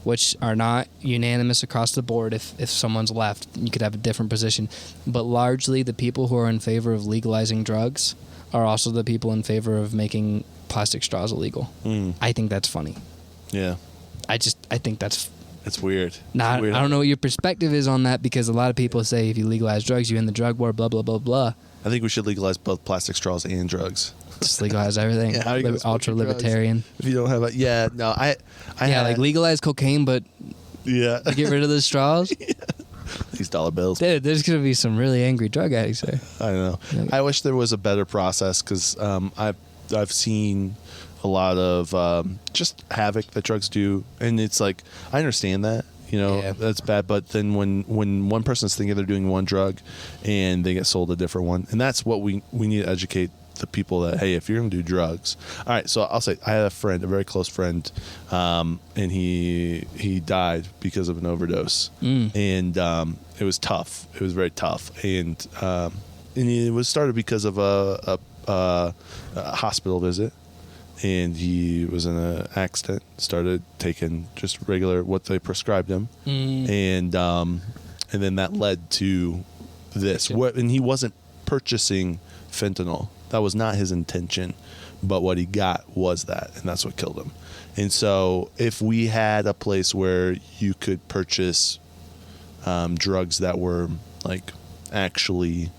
which are not unanimous across the board. If someone's left, you could have a different position. But largely, the people who are in favor of legalizing drugs are also the people in favor of making plastic straws illegal. I think that's funny. Yeah. I think that's... It's weird. I don't know what your perspective is on that, because a lot of people say if you legalize drugs, you end the drug war, blah, blah, blah, blah. I think we should legalize both plastic straws and drugs. Just legalize everything. Yeah, ultra libertarian. If you don't have like legalize cocaine, but get rid of the straws. These dollar bills. Dude, there's gonna be some really angry drug addicts there. I know. I wish there was a better process, because I've seen a lot of just havoc that drugs do, and it's like, I understand that. That's bad, but then when one person's thinking they're doing one drug and they get sold a different one, and that's what we need to educate the people that, hey, if you're going to do drugs. All right, so I'll say I had a very close friend, and he died because of an overdose. And it was tough. It was very tough. And it was started because of a hospital visit. And he was in an accident, started taking just regular what they prescribed him, and then that led to this. And he wasn't purchasing fentanyl. That was not his intention, but what he got was that, and that's what killed him. And so if we had a place where you could purchase drugs that were like actually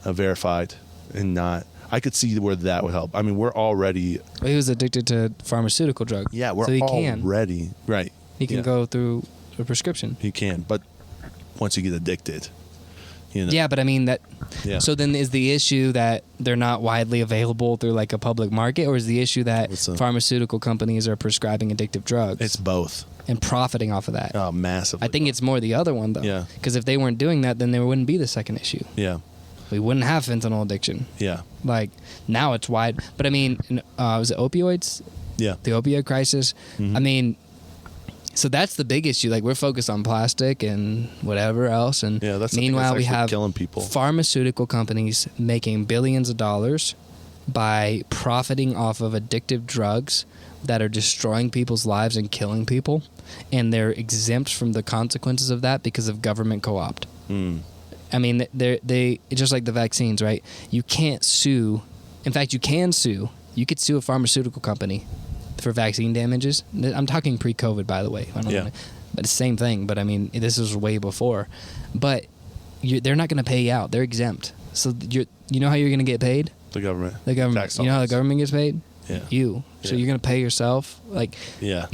verified and not, I could see where that would help. I mean, we're already... Well, he was addicted to pharmaceutical drugs. Yeah, we're already... Right. He can go through a prescription. He can, but once you get addicted, You know? Yeah, but I mean that. Yeah. So then is the issue that they're not widely available through like a public market, or is the issue that pharmaceutical companies are prescribing addictive drugs? It's both. And profiting off of that. Oh, massively. I think it's more the other one though. Yeah. Because if they weren't doing that, then there wouldn't be the second issue. Yeah. We wouldn't have fentanyl addiction. Yeah. Like now it's wide, but I mean, was it opioids? Yeah. The opioid crisis. Mm-hmm. I mean, so that's the big issue. Like we're focused on plastic and whatever else, and meanwhile we have killing people. Pharmaceutical companies making billions of dollars by profiting off of addictive drugs that are destroying people's lives and killing people, and they're exempt from the consequences of that because of government co-opt. I mean, they just like the vaccines, right? You can't sue. In fact, you can sue. You could sue a pharmaceutical company for vaccine damages. I'm talking pre-COVID, by the way. I don't know, but it's the same thing. But I mean, this was way before. But they're not going to pay you out. They're exempt. So you know how you're going to get paid? The government. The government. Tax you know how the dollars. government gets paid? Yeah. You. So you're going to pay yourself? Like. Yeah.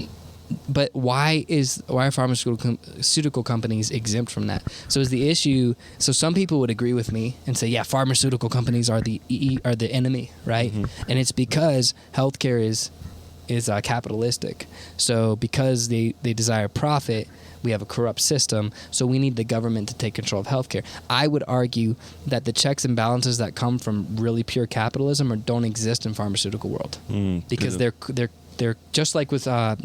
But why are pharmaceutical companies exempt from that? So is the issue? So some people would agree with me and say, yeah, pharmaceutical companies are the enemy, right? Mm-hmm. And it's because healthcare is capitalistic. So because they desire profit, we have a corrupt system. So we need the government to take control of healthcare. I would argue that the checks and balances that come from really pure capitalism don't exist in pharmaceutical world because they're just like with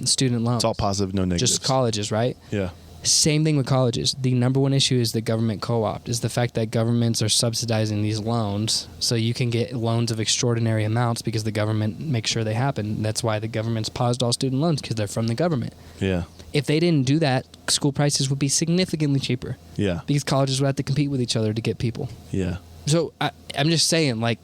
student loans. It's all positive, no negatives. Just colleges, right? Yeah. Same thing with colleges. The number one issue is the government co-opt, is the fact that governments are subsidizing these loans so you can get loans of extraordinary amounts because the government makes sure they happen. That's why the government's paused all student loans, because they're from the government. Yeah. If they didn't do that, school prices would be significantly cheaper. Yeah. Because colleges would have to compete with each other to get people. Yeah. So I'm just saying, like,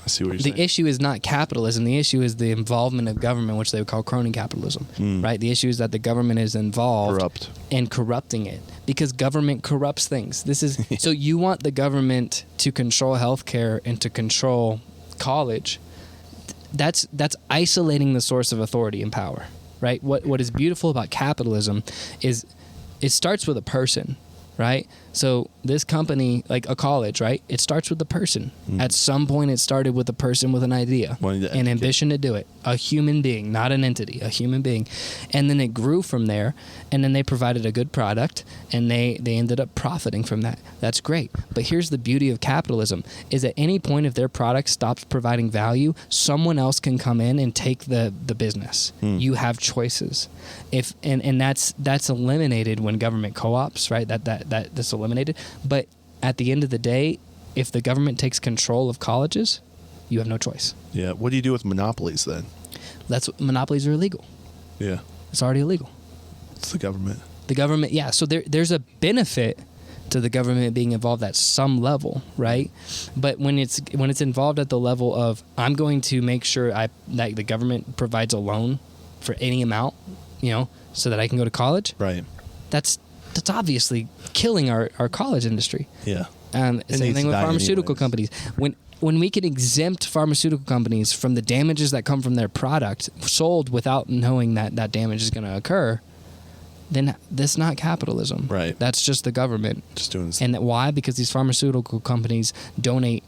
I see what you're saying. The issue is not capitalism. The issue is the involvement of government, which they would call crony capitalism, right? The issue is that the government is involved and corrupting it because government corrupts things. This is so you want the government to control healthcare and to control college. That's isolating the source of authority and power, right? What is beautiful about capitalism is it starts with a person, right? So this company, like a college, right? It starts with a person. At some point, it started with a person with an idea, an ambition to do it. A human being, not an entity, a human being. And then it grew from there, and then they provided a good product, and they ended up profiting from that. That's great. But here's the beauty of capitalism, is at any point if their product stops providing value, someone else can come in and take the business. You have choices. And that's eliminated when government co-ops, right? That's eliminated. But at the end of the day, if the government takes control of colleges, you have no choice. Yeah. What do you do with monopolies then? Monopolies are illegal. Yeah. It's already illegal. It's the government. The government, yeah. So there's a benefit to the government being involved at some level, right? But when it's involved at the level of I'm going to make sure that the government provides a loan for any amount, so that I can go to college. Right. That's obviously killing our college industry. Yeah. Same thing with pharmaceutical companies. When we can exempt pharmaceutical companies from the damages that come from their product sold without knowing that damage is going to occur, then that's not capitalism. Right. That's just the government. Just doing this. And why? Because these pharmaceutical companies donate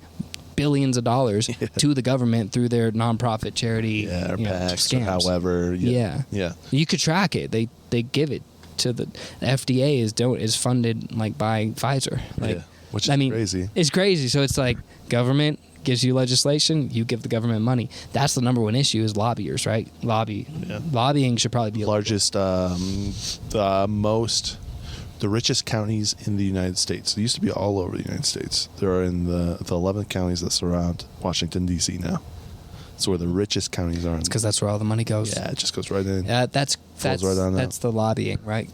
billions of dollars to the government through their nonprofit charity or PACs scams. Or however. Yeah. You could track it. They give it to the FDA is funded like by Pfizer. Which is crazy. It's crazy. So it's like government gives you legislation, you give the government money. That's the number one issue is lobbyers, right? Lobbying should probably be largest, the richest counties in the United States. They used to be all over the United States. They're in the 11 counties that surround Washington, D.C. now. It's where the richest counties are. It's because that's where all the money goes. Yeah, it just goes right in. That's the lobbying, right?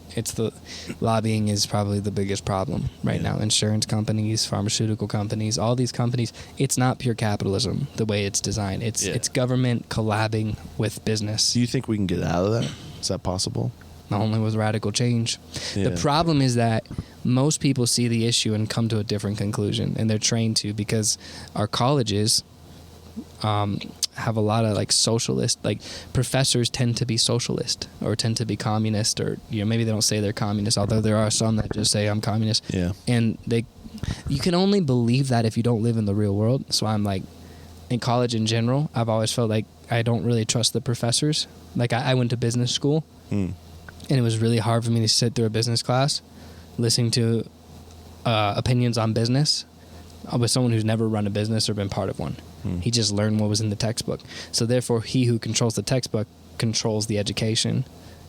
Lobbying is probably the biggest problem right now. Insurance companies, pharmaceutical companies, all these companies. It's not pure capitalism the way it's designed. It's government collabing with business. Do you think we can get out of that? Is that possible? Only with radical change. Yeah. The problem is that most people see the issue and come to a different conclusion, and they're trained to because our colleges have a lot of like socialist, like professors tend to be socialist or tend to be communist, or maybe they don't say they're communist, although there are some that just say I'm communist. Yeah. And You can only believe that if you don't live in the real world. So I'm like, in college in general, I've always felt like I don't really trust the professors. Like I went to business school, and it was really hard for me to sit through a business class, listening to opinions on business with someone who's never run a business or been part of one. He just learned what was in the textbook. So therefore, he who controls the textbook controls the education.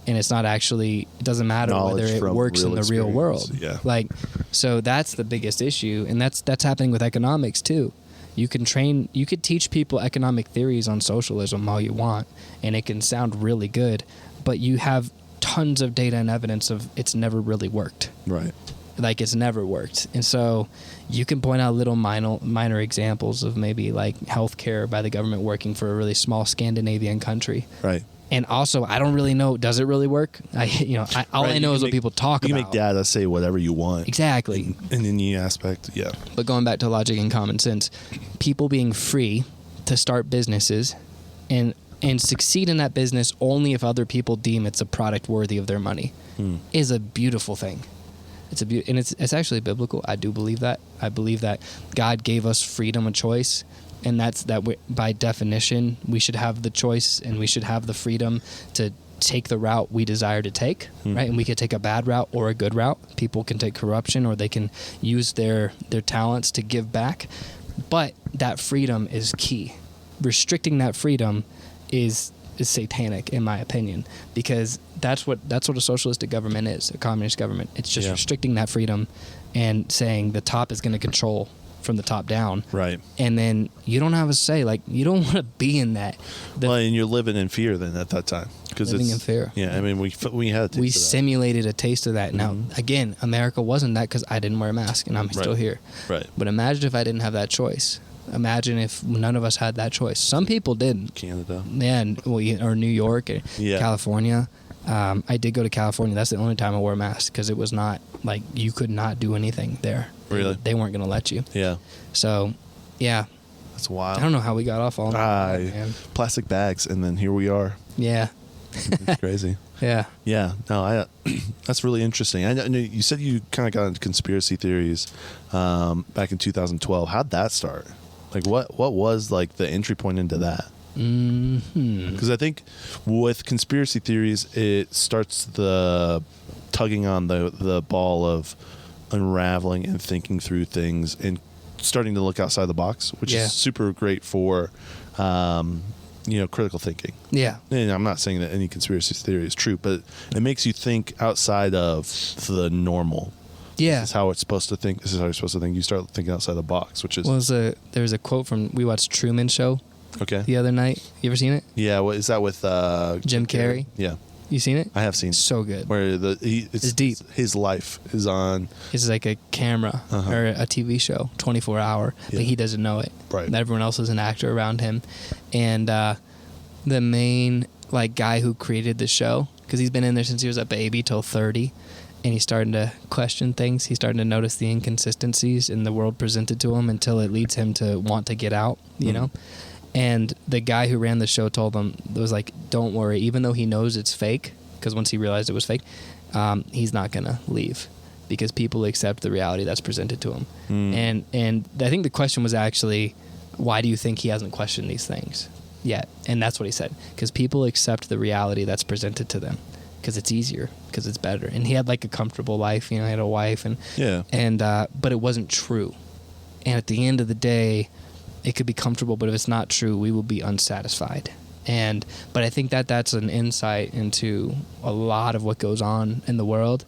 And it's not actually, it doesn't matter whether it works in the real world. Yeah. Like, so that's the biggest issue. And that's happening with economics too. You could teach people economic theories on socialism all you want, and it can sound really good, but you have tons of data and evidence of it's never really worked. Right. Like it's never worked. And so you can point out little minor examples of maybe like healthcare by the government working for a really small Scandinavian country. Right. And also, I don't really know, does it really work? All I know is what people talk about. You make data say whatever you want. Exactly. In any aspect, yeah. But going back to logic and common sense, people being free to start businesses and succeed in that business only if other people deem it's a product worthy of their money is a beautiful thing. It's actually biblical. I do believe that. I believe that God gave us freedom of choice. And by definition, we should have the choice and we should have the freedom to take the route we desire to take, right? And we could take a bad route or a good route. People can take corruption, or they can use their talents to give back. But that freedom is key. Restricting that freedom is satanic, in my opinion, because that's what a socialistic government is, a communist government. It's just restricting that freedom and saying the top is going to control from the top down. Right. And then you don't have a say. Like, you don't want to be in that. And you're living in fear then at that time. Living in fear. Yeah, I mean, we had a taste we simulated a taste of that. Now, again, America wasn't that because I didn't wear a mask and I'm still here. Right. But imagine if I didn't have that choice. Imagine if none of us had that choice. Some people didn't. Canada. Yeah, or New York, or California. I did go to California. That's the only time I wore a mask because it was not like you could not do anything there. Really? They weren't going to let you. Yeah. So, yeah. That's wild. I don't know how we got off all that, man. Plastic bags, and then here we are. Yeah. It's crazy. Yeah. Yeah. No, that's really interesting. I know you said you kind of got into conspiracy theories back in 2012. How'd that start? Like, what was like the entry point into that? Because I think with conspiracy theories, it starts the tugging on the ball of unraveling and thinking through things and starting to look outside the box, which is super great for critical thinking. Yeah. And I'm not saying that any conspiracy theory is true, but it makes you think outside of the normal. Yeah. This is how it's supposed to think. This is how you're supposed to think. You start thinking outside the box, which is... There's a quote from... We watched Truman Show the other night. You ever seen it? Yeah. What is that with... Jim Carrey? Yeah. You seen it? I have seen it. So good. Where it's deep. His life is on... It's like a camera or a TV show, 24 hour, but he doesn't know it. Right. And everyone else is an actor around him. And the main guy who created the show, because he's been in there since he was a baby till 30, and he's starting to question things. He's starting to notice the inconsistencies in the world presented to him until it leads him to want to get out, you know? And the guy who ran the show told him, it was like, don't worry, even though he knows it's fake, because once he realized it was fake, he's not going to leave because people accept the reality that's presented to him. And I think the question was actually, why do you think he hasn't questioned these things yet? And that's what he said, because people accept the reality that's presented to them because it's easier, because it's better. And he had like a comfortable life, he had a wife, and but it wasn't true. And at the end of the day, it could be comfortable, but if it's not true, we will be unsatisfied. But I think that's an insight into a lot of what goes on in the world.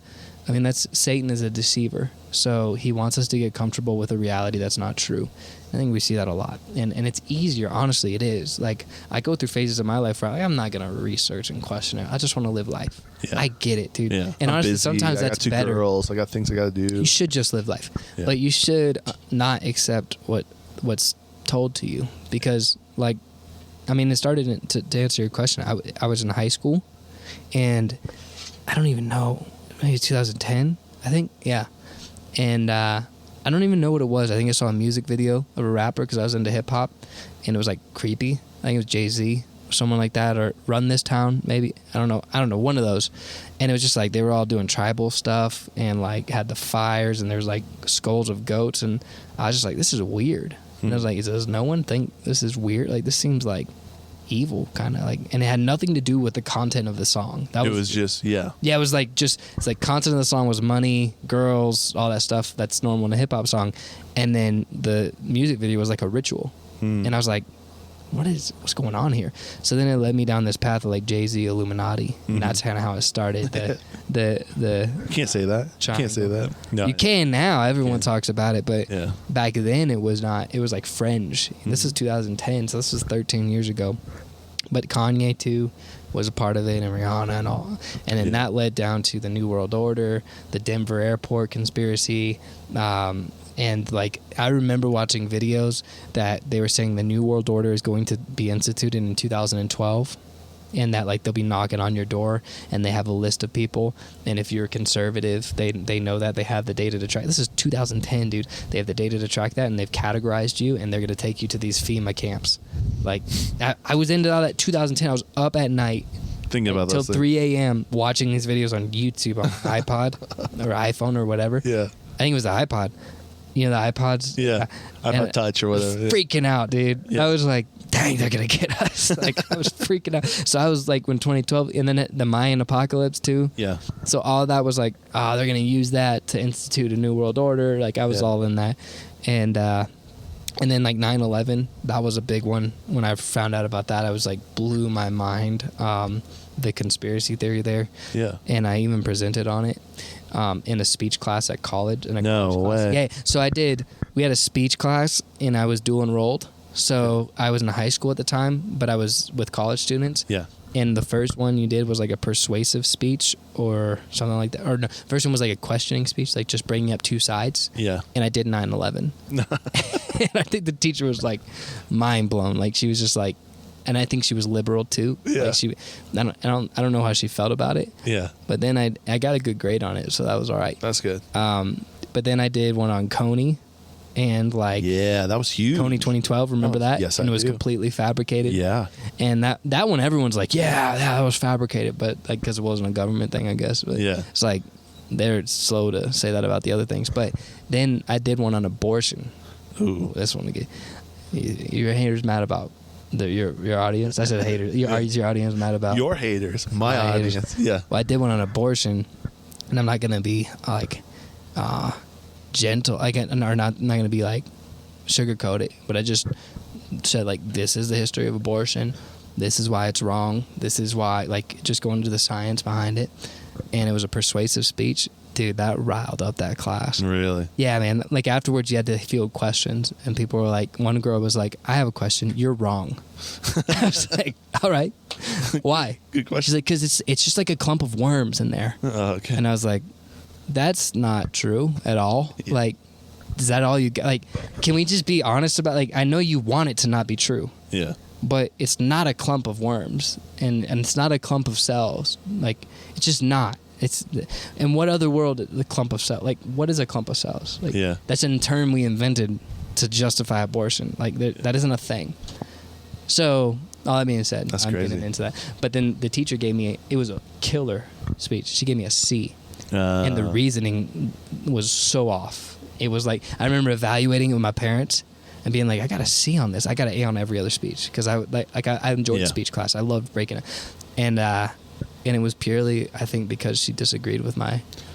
I mean, Satan is a deceiver, so he wants us to get comfortable with a reality that's not true. I think we see that a lot, and it's easier. Honestly, it is. Like, I go through phases of my life where I'm not gonna research and question it. I just want to live life. Yeah. I get it, dude. Yeah. And I'm honestly, busy. sometimes that's better. I got 2 girls. I got things I gotta do. You should just live life, but you should not accept what's told to you, because it started to answer your question. I was in high school, and I don't even know, maybe 2010, I think, and I don't even know what it was. I think I saw a music video of a rapper because I was into hip hop, and it was like creepy. I think it was Jay-Z someone like that, or Run This Town, maybe. I don't know, one of those. And it was just like they were all doing tribal stuff and like had the fires and there's like skulls of goats, and I was just like, this is weird. And I was like, does no one think this is weird? Like, this seems like evil, kind of like, and it had nothing to do with the content of the song. It was just yeah, it was like it's like content of the song was money, girls, all that stuff that's normal in a hip hop song, and then the music video was like a ritual, and I was like, what's going on here? So then it led me down this path of like Jay-Z, Illuminati, and that's kind of how it started. The you can't say that. Can't say that. No, you can now. Everyone talks about it, but back then it was not. It was like fringe. This is 2010, so this was 13 years ago. But Kanye too was a part of it, and Rihanna and all, and then that led down to the New World Order, the Denver airport conspiracy. And like I remember watching videos that they were saying the New World Order is going to be instituted in 2012, and that like they'll be knocking on your door, and they have a list of people, and if you're conservative, they know that, they have the data to track. This is 2010, dude. They have the data to track that, and they've categorized you, and they're gonna take you to these FEMA camps. Like I was into all that 2010. I was up at night thinking about until 3 a.m. watching these videos on YouTube on iPod or iPhone or whatever. Yeah, I think it was the iPod. You know, the iPods? Yeah, iPod Touch or whatever. Freaking out, dude. Yeah. I was like, dang, they're going to get us. Like, I was freaking out. So I was like, when 2012, and then the Mayan apocalypse too. Yeah. So all of that was like, they're going to use that to institute a new world order. Like, I was all in that. And then like 9/11, that was a big one. When I found out about that, I was like, blew my mind. The conspiracy theory there. Yeah. And I even presented on it. In a speech class at college. No way. Yeah, so we had a speech class, and I was dual enrolled. So I was in high school at the time, but I was with college students. Yeah. And the first one you did was like a persuasive speech or something like that. Or no, first one was like a questioning speech, like just bringing up two sides. Yeah. And I did 9/11. And I think the teacher was like mind blown. Like she was just like, and I think she was liberal too. Yeah. Like I don't know how she felt about it. Yeah. But then I got a good grade on it, so that was all right. That's good. But then I did one on Coney, and like that was huge. Coney 2012. Remember that? Yes, and I it was do. completely fabricated. Yeah. And that one, everyone's like, that was fabricated, but like because it wasn't a government thing, I guess. But it's like they're slow to say that about the other things. But then I did one on abortion. Ooh, this one again. Your haters mad about. Your audience. I said haters. Your audience mad about your haters. My audience. Haters. Yeah. Well, I did one on abortion, and I'm not gonna be like gentle. Or not gonna be like sugarcoat it. But I just said like, this is the history of abortion. This is why it's wrong. This is why, like, just going into the science behind it. And it was a persuasive speech. Dude, that riled up that class. Really? Yeah, man. Like, afterwards, you had to field questions. And people were like, one girl was like, I have a question. You're wrong. I was like, all right. Why? Good question. She's like, because it's just like a clump of worms in there. Oh, okay. And I was like, that's not true at all. Yeah. Like, is that all you got? Like, can we just be honest about, like, I know you want it to not be true. Yeah. But it's not a clump of worms. And it's not a clump of cells. Like, it's just not. It's in what other world the clump of cells? Like, what is a clump of cells? Like, that's a term we invented to justify abortion. Like, that isn't a thing. So, all that being said, that's I'm crazy. getting into that. But then the teacher gave me it was a killer speech. She gave me a C, and the reasoning was so off. It was like, I remember evaluating it with my parents and being like, I got a C on this. I got an A on every other speech because I enjoyed the speech class. I loved breaking it, and it was purely, I think, because she disagreed with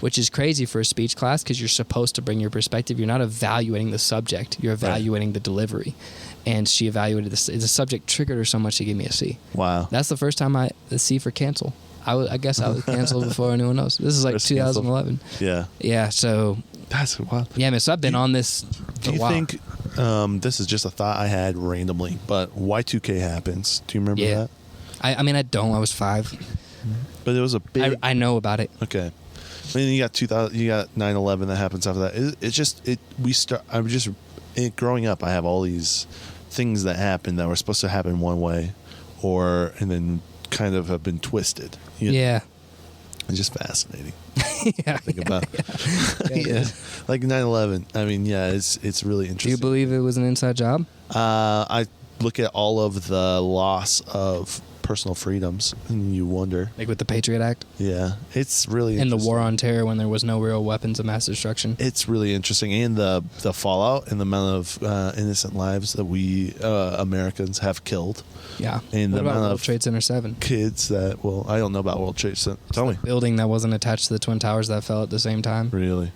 which is crazy for a speech class because you're supposed to bring your perspective. You're not evaluating the subject. You're evaluating the delivery. And she evaluated the subject triggered her so much she gave me a C. Wow. That's the first time the C for cancel. I guess I was canceled before anyone else. This is like first 2011. Canceled. Yeah. Yeah, so. That's wild. Yeah, man, so I've been on this for a while. Do you think, this is just a thought I had randomly, but Y2K happens. Do you remember that? I mean, I don't. I was 5. But it was a big. I know about it. Okay. I mean, you got 2000. You got 9/11 that happens after that. Growing up, I have all these things that happened that were supposed to happen one way, and then kind of have been twisted. Yeah. It's just fascinating. Think about. Yeah. Like 9/11. I mean, it's really interesting. Do you believe it was an inside job? I look at all of the loss of personal freedoms, and you wonder, like with the Patriot Act. Yeah, it's really and the war on terror when there was no real weapons of mass destruction. It's really interesting, and the fallout and the amount of innocent lives that we Americans have killed. Yeah, and what the about amount World of Trade Center 7 kids that I don't know about World Trade Center. Tell me. Building that wasn't attached to the Twin Towers that fell at the same time. Really.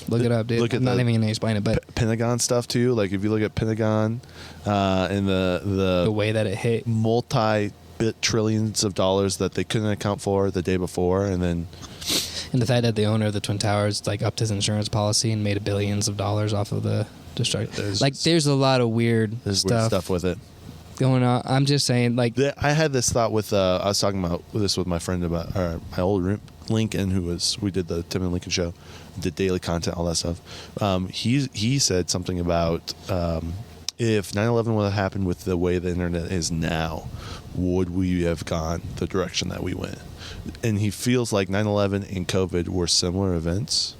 Look it up, dude. I'm not even going to explain it, but Pentagon stuff too. Like if you look at Pentagon and the way that it hit, multi-bit trillions of dollars that they couldn't account for the day before, and the fact that the owner of the Twin Towers upped his insurance policy and made billions of dollars off of the destruction. There's a lot of weird stuff with it going on. I'm just saying, I had this thought with I was talking about this with my friend about my old Lincoln, we did the Tim and Lincoln show, did daily content, all that stuff. He said something about if 9/11 would have happened with the way the internet is now, would we have gone the direction that we went? And he feels like 9/11 and COVID were similar events,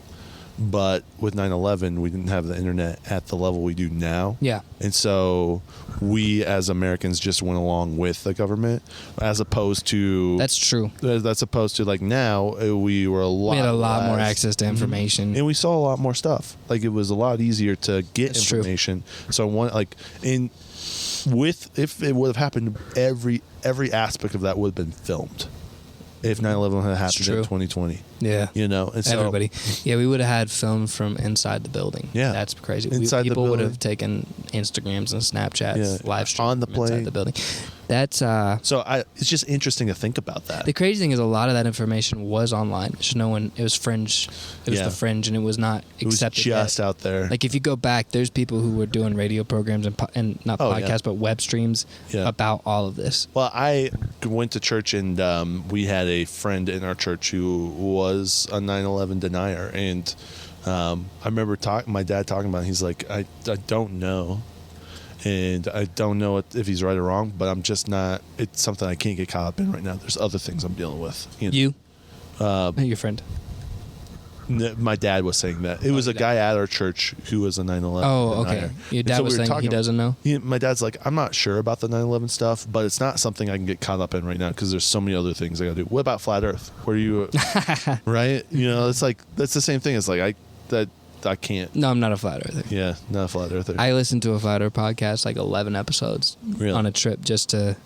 but with 9/11 we didn't have the internet at the level we do now. Yeah. And so we as Americans just went along with the government, as opposed to that's true. That's opposed to now we had a lot more access to information, and we saw a lot more stuff. Like it was a lot easier to get information. True. So if it would have happened, every aspect of that would have been filmed. If 9/11 had happened in 2020. Yeah. And so, everybody. Yeah, we would have had film from inside the building. Yeah. That's crazy. People would have taken Instagrams and Snapchats, live stream on the plane inside the building. That's it's just interesting to think about that. The crazy thing is a lot of that information was online. Just it was fringe. It was the fringe, and it was not accepted. It was just out there. Like if you go back, there's people who were doing radio programs and not podcasts, but web streams about all of this. Well, I went to church, and we had a friend in our church who was a 9/11 denier, and I remember my dad talking about it. He's like, I don't know. And I don't know if he's right or wrong, but I'm just not. It's something I can't get caught up in right now. There's other things I'm dealing with. Your friend. My dad was saying that. It was a guy at our church who was a 9/11. Oh, okay. Your dad was saying he doesn't know? My dad's like, I'm not sure about the 9/11 stuff, but it's not something I can get caught up in right now because there's so many other things I got to do. What about flat Earth? Where are you? Right? It's like, that's the same thing. It's like, I can't. No, I'm not a flat earther. Yeah, not a flat earther. I listened to a flat earth podcast, 11 episodes on a trip just to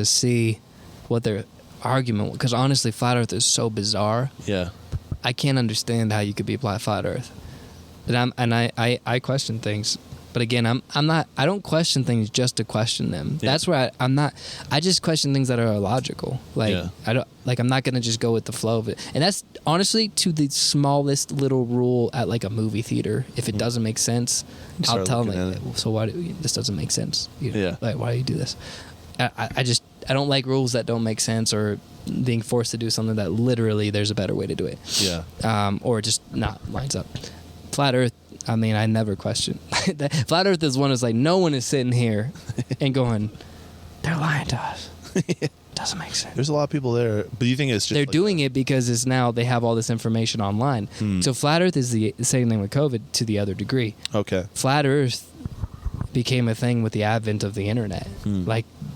see what their argument was. Because honestly, flat earth is so bizarre. Yeah. I can't understand how you could be flat earth. But I question things. But again, I don't question things just to question them. Yeah. That's where I just question things that are illogical. I'm not going to just go with the flow of it. And that's honestly to the smallest little rule at a movie theater. If it doesn't make sense, I'll tell them so why this doesn't make sense. Why do you do this? I don't like rules that don't make sense or being forced to do something that literally there's a better way to do it. Yeah. Or just not lines up. Flat Earth, I never question. Flat Earth is one that's no one is sitting here and going, they're lying to us. Doesn't make sense. There's a lot of people there, but you think it's just they're doing it because it's now they have all this information online. So Flat Earth is the same thing with COVID to the other degree. Okay. Flat Earth became a thing with the advent of the internet,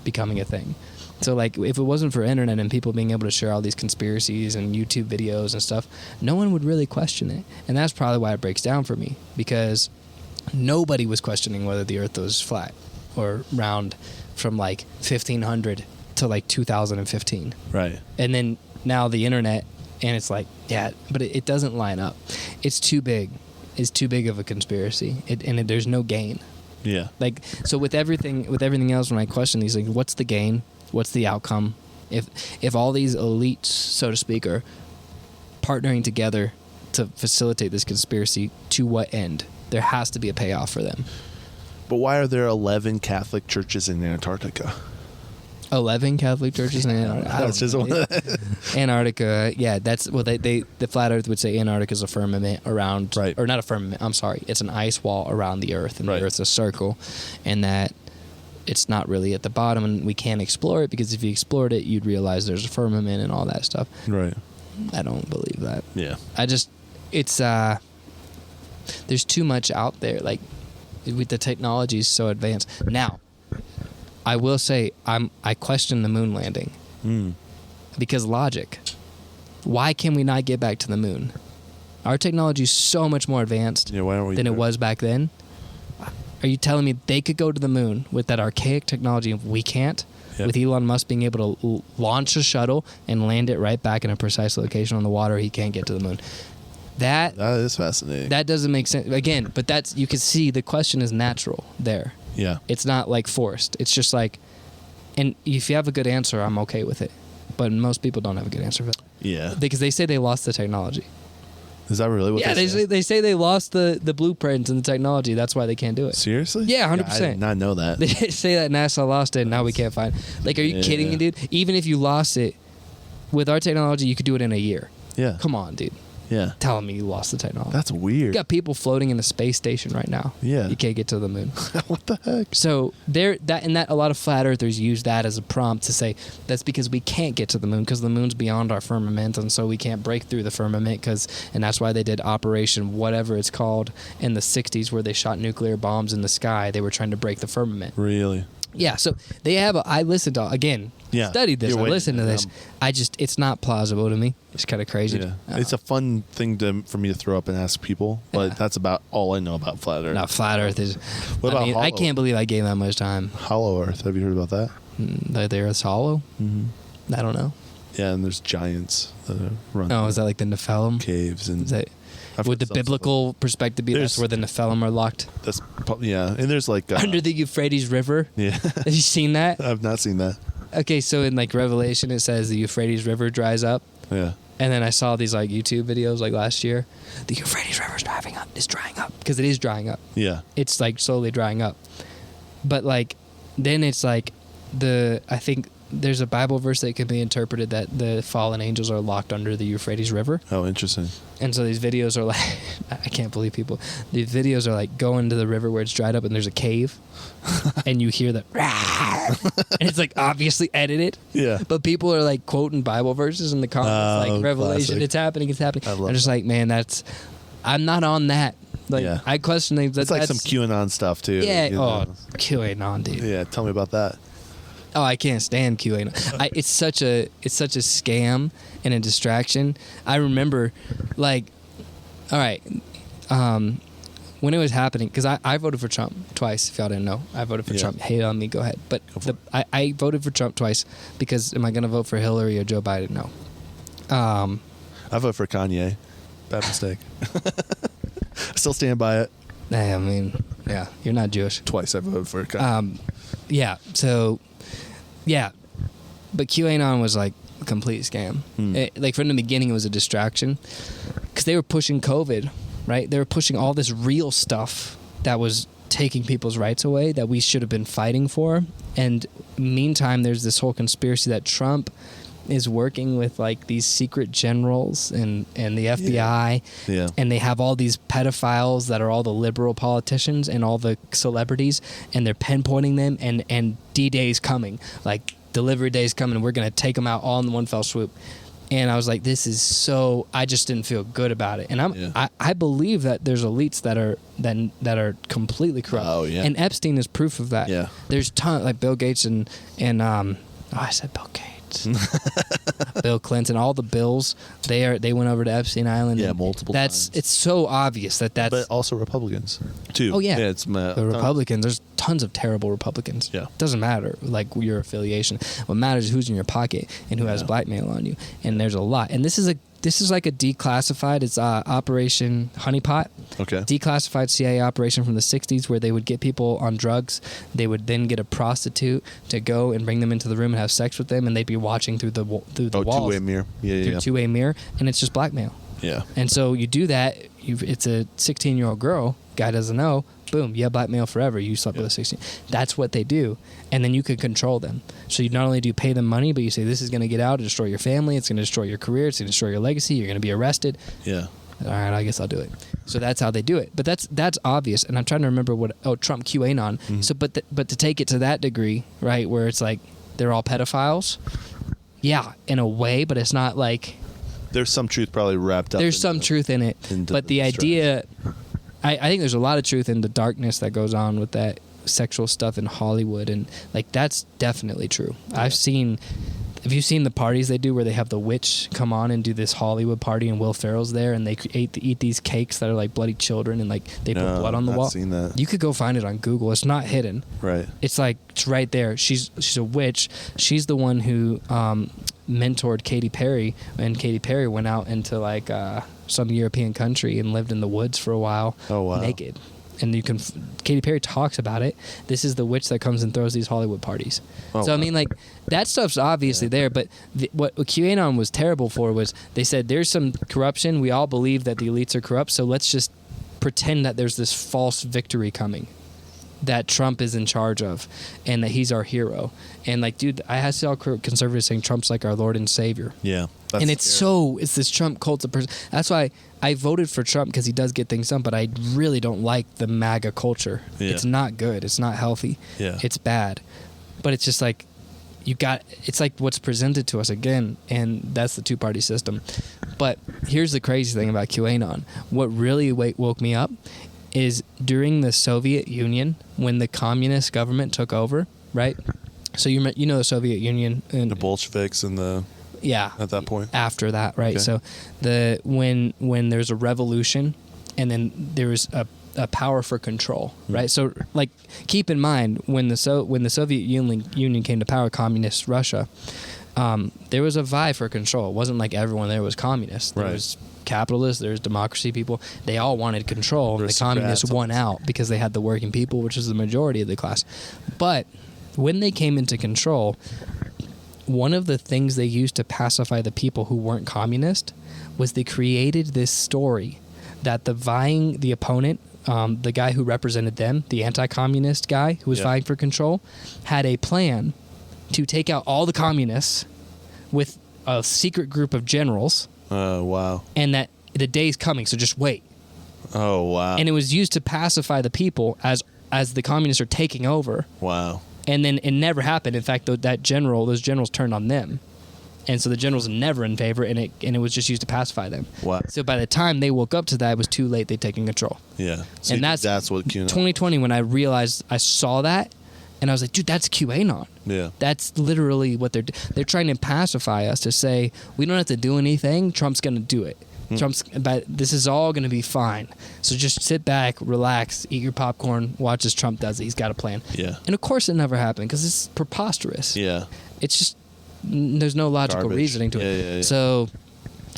becoming a thing. So if it wasn't for internet and people being able to share all these conspiracies and YouTube videos and stuff, no one would really question it. And that's probably why it breaks down for me, because nobody was questioning whether the earth was flat or round from 1500 to 2015. Right. And then now the internet, and it's but it doesn't line up. It's too big. It's too big of a conspiracy. There's no gain. Yeah. So with everything else, when I question these things, what's the gain? What's the outcome? If all these elites, so to speak, are partnering together to facilitate this conspiracy, to what end? There has to be a payoff for them. But why are there 11 Catholic churches in Antarctica? 11 Catholic churches in Antarctica. That's just one. Antarctica, yeah, that's the Flat Earth would say Antarctica is a firmament around, right? Or not a firmament. I'm sorry, it's an ice wall around the Earth, and the Earth's a circle, and that it's not really at the bottom, and we can't explore it because if you explored it, you'd realize there's a firmament and all that stuff. Right. I don't believe that. Yeah. There's too much out there. With the technology is so advanced now. I will say I question the moon landing because logic. Why can we not get back to the moon? Our technology is so much more advanced than it was back then. Are you telling me they could go to the moon with that archaic technology and we can't? Yep. With Elon Musk being able to launch a shuttle and land it right back in a precise location on the water, he can't get to the moon. That is fascinating. That doesn't make sense. Again, but that's, you can see the question is natural there. Yeah. It's not like forced. It's just like, and if you have a good answer, I'm okay with it. But most people don't have a good answer for it. Yeah. Because they say they lost the technology. Is that really what they say? They say they lost the blueprints and the technology. That's why they can't do it. Seriously? Yeah, 100%. I did not know that. They say that NASA lost it and now we can't find it. Like, are you kidding me, dude? Even if you lost it, with our technology, you could do it in a year. Yeah. Come on, dude. Yeah. Telling me you lost the technology. That's weird. You got people floating in a space station right now. Yeah. You can't get to the moon. What the heck? So a lot of flat earthers use that as a prompt to say that's because we can't get to the moon because the moon's beyond our firmament, and so we can't break through the firmament and that's why they did Operation whatever it's called in the 60s where they shot nuclear bombs in the sky. They were trying to break the firmament. Really? Yeah, so they have I listened to, again, studied this, I listened to this. It's not plausible to me. It's kind of crazy. Yeah. It's a fun thing for me to throw up and ask people, but that's about all I know about flat Earth. No, flat Earth is, I can't believe I gave that much time. Hollow Earth, have you heard about that? The Earth's hollow? Mm-hmm. I don't know. Yeah, and there's giants that run. Oh, is that like the Nephilim? Caves and... Would the biblical perspective be that's where the Nephilim are locked? And there's like... under the Euphrates River? Yeah. Have you seen that? I've not seen that. Okay, so in like Revelation it says the Euphrates River dries up. Yeah. And then I saw these like YouTube videos like last year. The Euphrates River is drying up. Because it is drying up. Yeah. It's like slowly drying up. But like, then it's like I think there's a Bible verse that can be interpreted that the fallen angels are locked under the Euphrates River. Oh, interesting. And so these videos are like, I can't believe people. These videos are like go into the river where it's dried up and there's a cave, and you hear the, and it's like obviously edited. Yeah. But people are like quoting Bible verses in the comments, like Revelation, classic. It's happening. I'm just that. like, man, I'm not on that. Like, I question things. It's like some QAnon stuff too. Yeah. QAnon, dude. Yeah. Tell me about that. Oh, I can't stand QAnon. It's such a scam and a distraction. I remember, like, all right, when it was happening, because I voted for Trump twice. If y'all didn't know, I voted for Trump. Hate on me, go ahead. But I voted for Trump twice because am I going to vote for Hillary or Joe Biden? No. I voted for Kanye. Bad mistake. I still stand by it. I mean, yeah, you're not Jewish. Twice I voted for Kanye. Yeah. So. Yeah, but QAnon was like a complete scam. Like from the beginning, it was a distraction because they were pushing COVID, right? They were pushing all this real stuff that was taking people's rights away that we should have been fighting for. And meantime, there's this whole conspiracy that Trump is working with like these secret generals and the FBI, and they have all these pedophiles that are all the liberal politicians and all the celebrities, and they're pinpointing them, and D-Day's coming, like delivery day's coming, and we're gonna take them out all in one fell swoop. And I was like, this is so. I just didn't feel good about it, and I believe that there's elites that are completely corrupt. Oh yeah, and Epstein is proof of that. Yeah, there's tons like Bill Gates and I said Bill Gates. Bill Clinton, all the Bills, they went over to Epstein Island. Yeah, multiple times. It's so obvious that's. But also Republicans too. Oh yeah, it's the Republicans. There's tons of terrible Republicans. Yeah, doesn't matter like your affiliation. What matters is who's in your pocket and who has blackmail on you. And there's a lot. And this is like a declassified. It's Operation Honeypot. Okay. Declassified CIA operation from the 60s where they would get people on drugs. They would then get a prostitute to go and bring them into the room and have sex with them, and they'd be watching through the walls. Two-way mirror. Yeah. Two-way mirror, and it's just blackmail. Yeah. And so you do that. It's a 16-year-old girl. Guy doesn't know. Boom, you have blackmail forever. You slept with a 16. That's what they do. And then you can control them. So you not only do you pay them money, but you say, this is going to get out and destroy your family. It's going to destroy your career. It's going to destroy your legacy. You're going to be arrested. Yeah. All right, I guess I'll do it. So that's how they do it. But that's obvious. And I'm trying to remember Trump QAnon. Mm-hmm. So, but to take it to that degree, right, where it's like they're all pedophiles. Yeah, in a way, but it's not like. There's some truth probably wrapped up. There's some truth in it. But the idea. I think there's a lot of truth in the darkness that goes on with that sexual stuff in Hollywood, and like that's definitely true. Have you seen the parties they do where they have the witch come on and do this Hollywood party and Will Ferrell's there and they eat these cakes that are like bloody children and like they put blood on the wall? I've seen that. You could go find it on Google. It's not hidden. Right. It's like it's right there. She's a witch. She's the one who mentored Katy Perry, and Katy Perry went out into like some European country and lived in the woods for a while. Oh, wow. Naked. And you can Katy Perry talks about it. This is the witch that comes and throws these Hollywood parties. Oh, so I mean, like that stuff's obviously there. But what QAnon was terrible for was they said there's some corruption. We all believe that the elites are corrupt. So let's just pretend that there's this false victory coming, that Trump is in charge of, and that he's our hero. And like, dude, I see all conservatives saying Trump's like our Lord and Savior. Yeah. And it's this Trump cult of person. That's why I voted for Trump, because he does get things done, but I really don't like the MAGA culture. Yeah. It's not good. It's not healthy. Yeah. It's bad. But it's just like, it's like what's presented to us again, and that's the two-party system. But here's the crazy thing about QAnon. What really woke me up is during the Soviet Union, when the communist government took over, right? So you know the Soviet Union. And the Bolsheviks and the... Yeah. At that point. After that, right? Okay. So when there's a revolution, and then there was a power for control, right? So like keep in mind when the Soviet Union came to power, communist Russia, there was a vie for control. It wasn't like everyone there was communist. There was capitalists, there's democracy people. They all wanted control. And the communists won out because they had the working people, which is the majority of the class. But when they came into control, one of the things they used to pacify the people who weren't communist was they created this story that the opponent, the guy who represented them, the anti-communist guy who was vying for control, had a plan to take out all the communists with a secret group of generals. Oh, wow. And that the day's coming, so just wait. Oh, wow. And it was used to pacify the people as the communists are taking over. Wow. And then it never happened. In fact, those generals turned on them. And so the generals were never in favor, and it was just used to pacify them. Wow. So by the time they woke up to that, it was too late. They'd taken control. Yeah. So and that's what QAnon. 2020, when I realized I saw that, and I was like, dude, that's QAnon. Yeah. That's literally what they're trying to pacify us, to say, we don't have to do anything. Trump's going to do it. But this is all going to be fine. So just sit back, relax, eat your popcorn, watch as Trump does it. He's got a plan. Yeah. And of course it never happened, because it's preposterous. Yeah. It's just, there's no logical reasoning to it. Yeah. So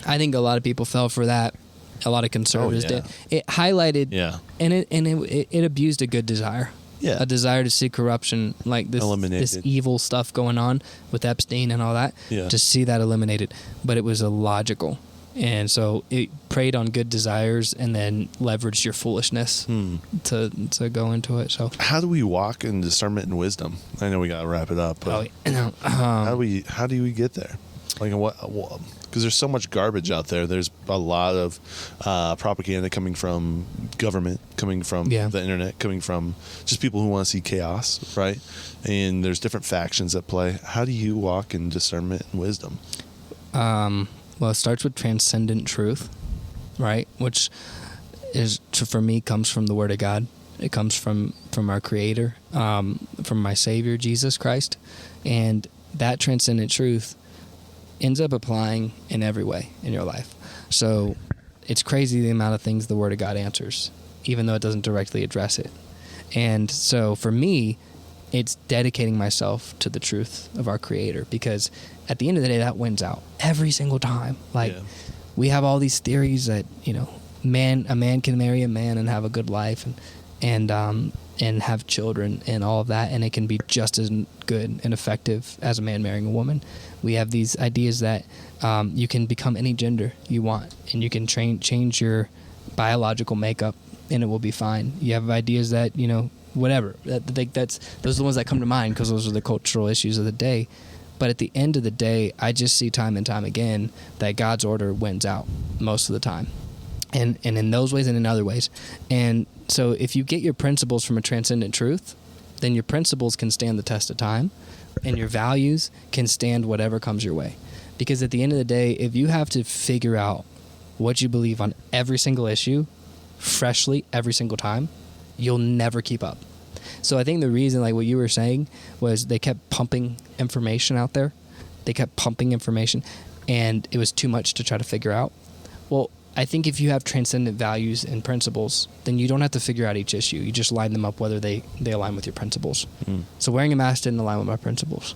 I think a lot of people fell for that. A lot of conservatives did. It highlighted, and it abused a good desire. Yeah. A desire to see corruption, like this evil stuff going on with Epstein and all that. Yeah. To see that eliminated. But it was illogical. And so it preyed on good desires and then leveraged your foolishness to go into it. So how do we walk in discernment and wisdom? I know we got to wrap it up. But how do we get there? Like what? Because there's so much garbage out there. There's a lot of propaganda coming from government, coming from the internet, coming from just people who want to see chaos, right? And there's different factions at play. How do you walk in discernment and wisdom? Well, it starts with transcendent truth, right? Which is, for me, comes from the Word of God. It comes from our Creator, from my Savior, Jesus Christ. And that transcendent truth ends up applying in every way in your life. So it's crazy the amount of things the Word of God answers, even though it doesn't directly address it. And so for me, it's dedicating myself to the truth of our Creator, because at the end of the day, that wins out every single time. Like we have all these theories that, a man can marry a man and have a good life and have children and all of that, and it can be just as good and effective as a man marrying a woman. We have these ideas that you can become any gender you want, and you can change your biological makeup, and it will be fine. You have ideas that whatever. Those are the ones that come to mind, because those are the cultural issues of the day. But at the end of the day, I just see time and time again that God's order wins out most of the time. And in those ways and in other ways. And so if you get your principles from a transcendent truth, then your principles can stand the test of time, and your values can stand whatever comes your way. Because at the end of the day, if you have to figure out what you believe on every single issue, freshly, every single time, you'll never keep up. So I think the reason, like what you were saying, was they kept pumping information out there. They kept pumping information, and it was too much to try to figure out. Well, I think if you have transcendent values and principles, then you don't have to figure out each issue. You just line them up whether they align with your principles. So wearing a mask didn't align with my principles.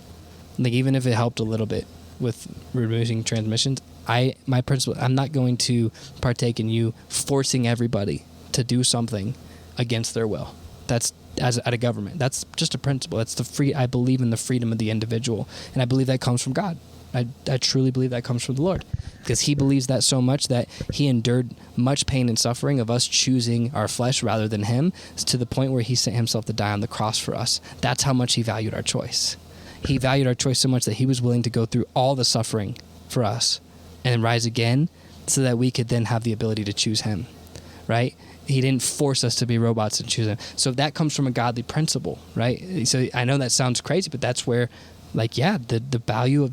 Like, even if it helped a little bit with removing transmissions, my principle, I'm not going to partake in you forcing everybody to do something against their will. That's at a government. That's just a principle. That's I believe in the freedom of the individual, and I believe that comes from God. I truly believe that comes from the Lord, because he believes that so much that he endured much pain and suffering of us choosing our flesh rather than him, to the point where he sent himself to die on the cross for us. That's how much he valued our choice. He valued our choice so much that he was willing to go through all the suffering for us and rise again so that we could then have the ability to choose him, right? He didn't force us to be robots and choose him. So that comes from a godly principle, right? So I know that sounds crazy, but that's where, like, yeah, the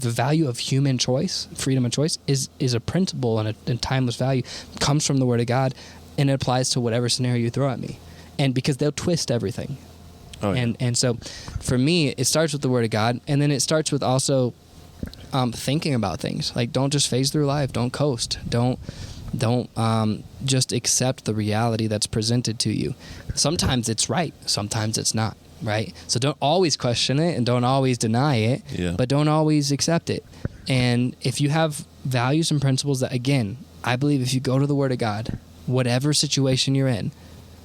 value of human choice, freedom of choice, is a principle and a timeless value. Comes from the Word of God, and it applies to whatever scenario you throw at me. And because they'll twist everything. Oh, yeah. And so for me, it starts with the Word of God, and then it starts with also thinking about things. Like, don't just phase through life. Don't coast. Don't just accept the reality that's presented to you. Sometimes it's right. Sometimes it's not. Right? So don't always question it, and don't always deny it, but don't always accept it. And if you have values and principles that, again, I believe if you go to the Word of God, whatever situation you're in,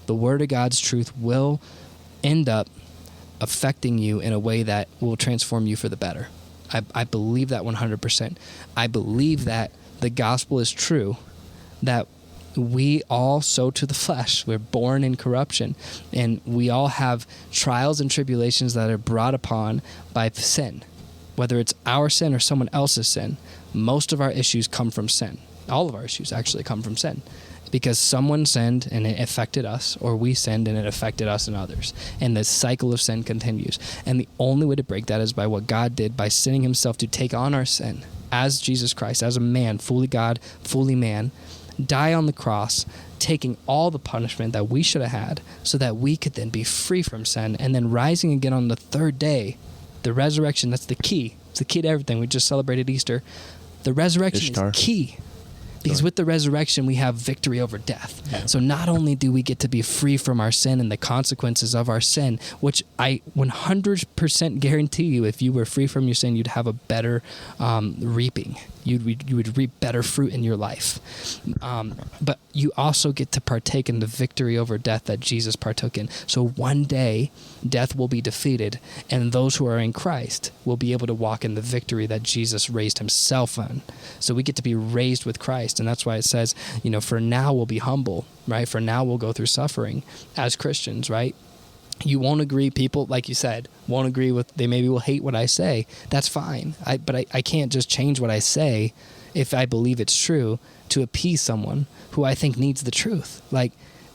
the Word of God's truth will end up affecting you in a way that will transform you for the better. I believe that 100%. I believe that the gospel is true, that we all sow to the flesh. We're born in corruption, and we all have trials and tribulations that are brought upon by sin, whether it's our sin or someone else's sin. Most of our issues come from sin. All of our issues actually come from sin, because someone sinned and it affected us, or we sinned and it affected us and others. And the cycle of sin continues. And the only way to break that is by what God did, by sending himself to take on our sin as Jesus Christ, as a man, fully God, fully man, die on the cross, taking all the punishment that we should have had so that we could then be free from sin, and then rising again on the third day. The resurrection, that's the key. It's the key to everything. We just celebrated Easter. The resurrection is key. Because with the resurrection, we have victory over death. Yeah. So not only do we get to be free from our sin and the consequences of our sin, which I 100% guarantee you, if you were free from your sin, you'd have a better reaping. You would reap better fruit in your life. But you also get to partake in the victory over death that Jesus partook in. So one day, death will be defeated, and those who are in Christ will be able to walk in the victory that Jesus raised himself on. So we get to be raised with Christ, and that's why it says, for now we'll be humble, right? For now we'll go through suffering as Christians, right? You won't agree, people, like you said, won't agree with, they maybe will hate what I say. That's fine. But I can't just change what I say if I believe it's true to appease someone who I think needs the truth. Like,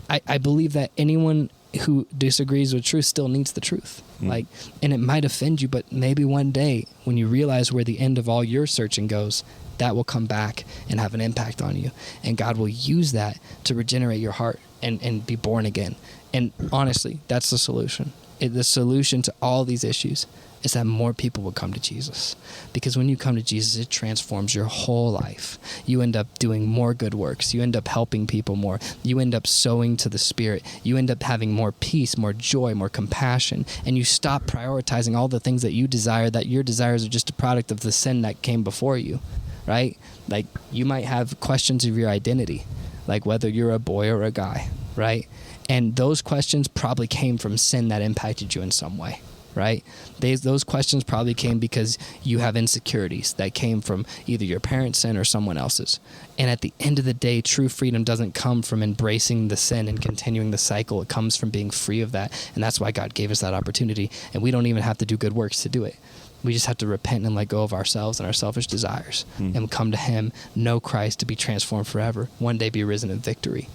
I believe that anyone who disagrees with truth still needs the truth. Like, and it might offend you, but maybe one day when you realize where the end of all your searching goes, that will come back and have an impact on you. And God will use that to regenerate your heart and be born again. And honestly, that's the solution. The solution to all these issues is that more people will come to Jesus. Because when you come to Jesus, it transforms your whole life. You end up doing more good works. You end up helping people more. You end up sowing to the Spirit. You end up having more peace, more joy, more compassion. And you stop prioritizing all the things that you desire, that your desires are just a product of the sin that came before you, right? Like, you might have questions of your identity, like whether you're a boy or a guy, right? And those questions probably came from sin that impacted you in some way, right? Those questions probably came because you have insecurities that came from either your parents' sin or someone else's. And at the end of the day, true freedom doesn't come from embracing the sin and continuing the cycle. It comes from being free of that. And that's why God gave us that opportunity. And we don't even have to do good works to do it. We just have to repent and let go of ourselves and our selfish desires and come to him, know Christ, to be transformed forever, one day be risen in victory.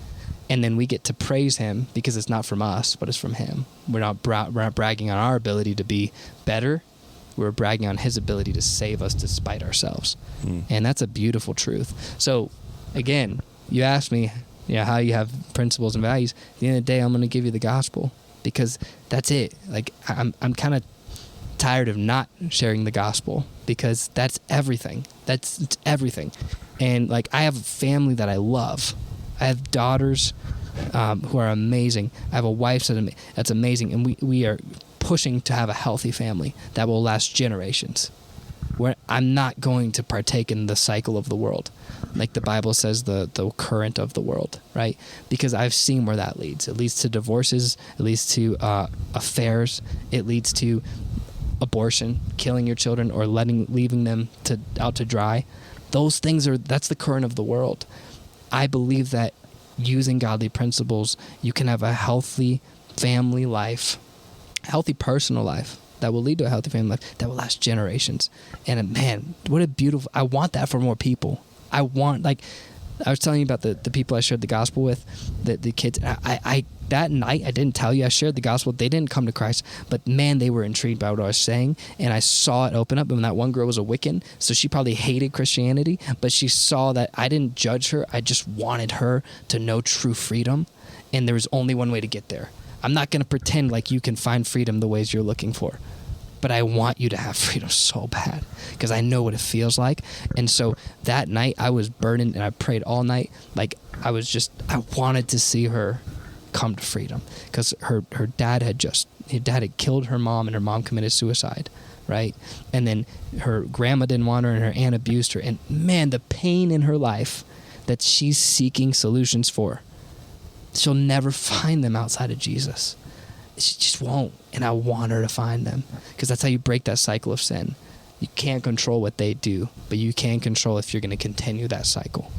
And then we get to praise him because it's not from us, but it's from him. We're not bragging on our ability to be better. We're bragging on his ability to save us despite ourselves. And that's a beautiful truth. So, again, you asked me how you have principles and values. At the end of the day, I'm going to give you the gospel. because that's it. Like, I'm kind of tired of not sharing the gospel, because that's everything. It's everything. And like, I have a family that I love. I have daughters who are amazing. I have a wife that's amazing, and we are pushing to have a healthy family that will last generations. Where I'm not going to partake in the cycle of the world, like the Bible says, the current of the world, right? Because I've seen where that leads. It leads to divorces. It leads to affairs. It leads to abortion, killing your children, or leaving them out to dry. Those things that's the current of the world. I believe that using godly principles, you can have a healthy family life, healthy personal life that will lead to a healthy family life that will last generations. And man, what a beautiful, I want that for more people. I want, like, I was telling you about the people I shared the gospel with, the kids. I that night, I didn't tell you, I shared the gospel. They didn't come to Christ, but man, they were intrigued by what I was saying. And I saw it open up. And that one girl was a Wiccan, so she probably hated Christianity, but she saw that I didn't judge her. I just wanted her to know true freedom. And there was only one way to get there. I'm not going to pretend like you can find freedom the ways you're looking for, but I want you to have freedom so bad, because I know what it feels like. And so that night I was burdened, and I prayed all night. Like, I wanted to see her come to freedom, because her dad had killed her mom, and her mom committed suicide, right? And then her grandma didn't want her, and her aunt abused her. And man, the pain in her life that she's seeking solutions for, she'll never find them outside of Jesus. She just won't. And I want her to find them, because that's how you break that cycle of sin. You can't control what they do, but you can control if you're going to continue that cycle.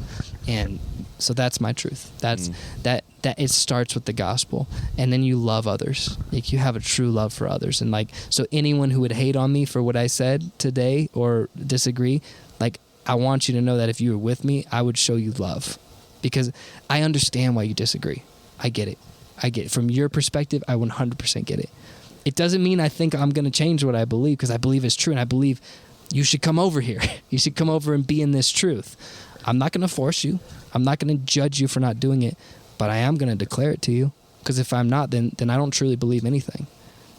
And so that's my truth. That it starts with the gospel, and then you love others. Like, you have a true love for others. And like, so anyone who would hate on me for what I said today or disagree, like, I want you to know that if you were with me, I would show you love, because I understand why you disagree. I get it. From your perspective, I 100% get it. It doesn't mean I think I'm going to change what I believe, because I believe it's true, and I believe you should come over here. You should come over and be in this truth. I'm not going to force you. I'm not going to judge you for not doing it, but I am going to declare it to you, because if I'm not, then I don't truly believe anything.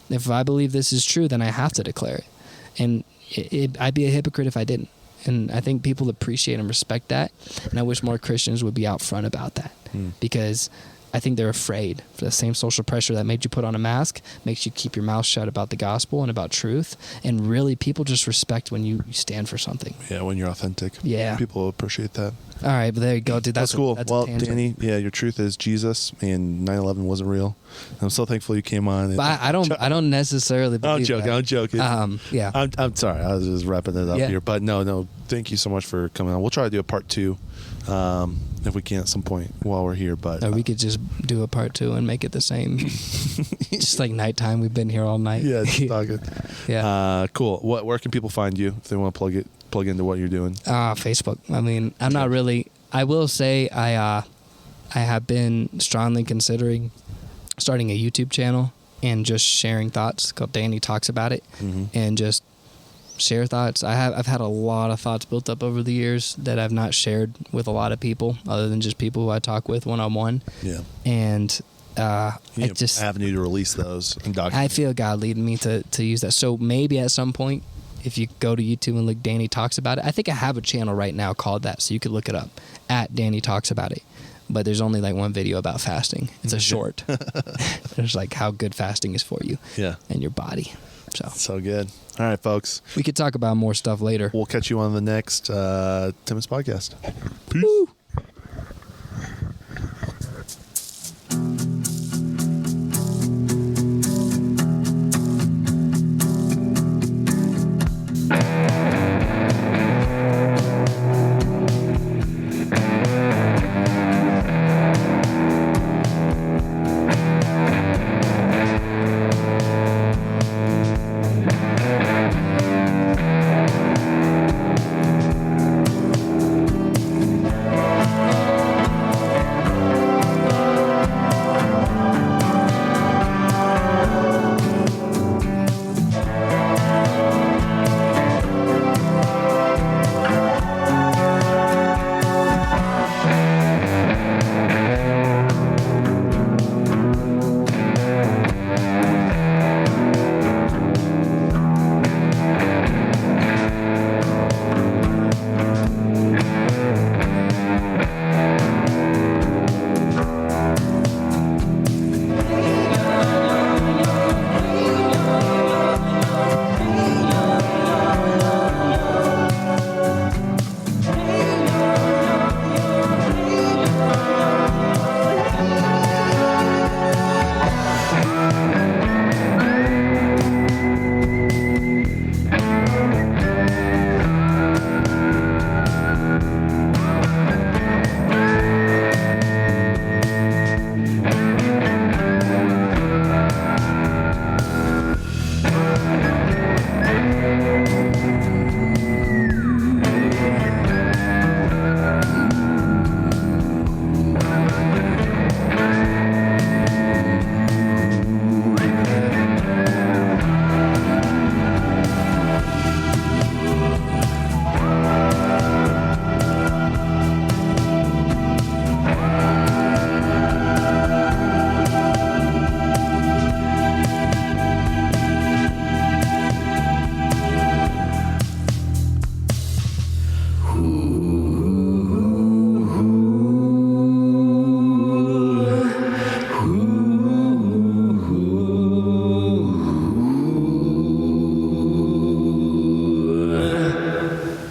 If I believe this is true, then I have to declare it. And I'd be a hypocrite if I didn't. And I think people appreciate and respect that, and I wish more Christians would be out front about that, because I think they're afraid. The same social pressure that made you put on a mask makes you keep your mouth shut about the gospel and about truth. And really, people just respect when you stand for something. Yeah, when you're authentic. Yeah. People appreciate that. All right, but there you go, dude. That's cool. Well, Danny, yeah, your truth is Jesus, and 9/11 wasn't real. I'm so thankful you came on. But I don't necessarily believe I'm joking. Yeah. I'm sorry. I was just wrapping it up here. But no, thank you so much for coming on. We'll try to do a part 2. If we can at some point while we're here, but or we could just do a part 2 and make it the same. Just like nighttime, we've been here all night. Yeah, just talking. Yeah. Cool. Where can people find you if they want to plug into what you're doing? Facebook. I mean, I'm not really. I will say I have been strongly considering starting a YouTube channel and just sharing thoughts called Danny Talks About It, and just share thoughts. I've had a lot of thoughts built up over the years that I've not shared with a lot of people, other than just people who I talk with one-on-one. Yeah. And it just avenue to release those and document. I feel God leading me to use that. So maybe at some point, if you go to YouTube and look, Danny Talks About It. I think I have a channel right now called that, so you could look it up at Danny Talks About It. But there's only like one video about fasting. It's a short. There's like how good fasting is for you. Yeah. And your body. So good. All right, folks. We could talk about more stuff later. We'll catch you on the next Timonspodcast. Peace. Woo.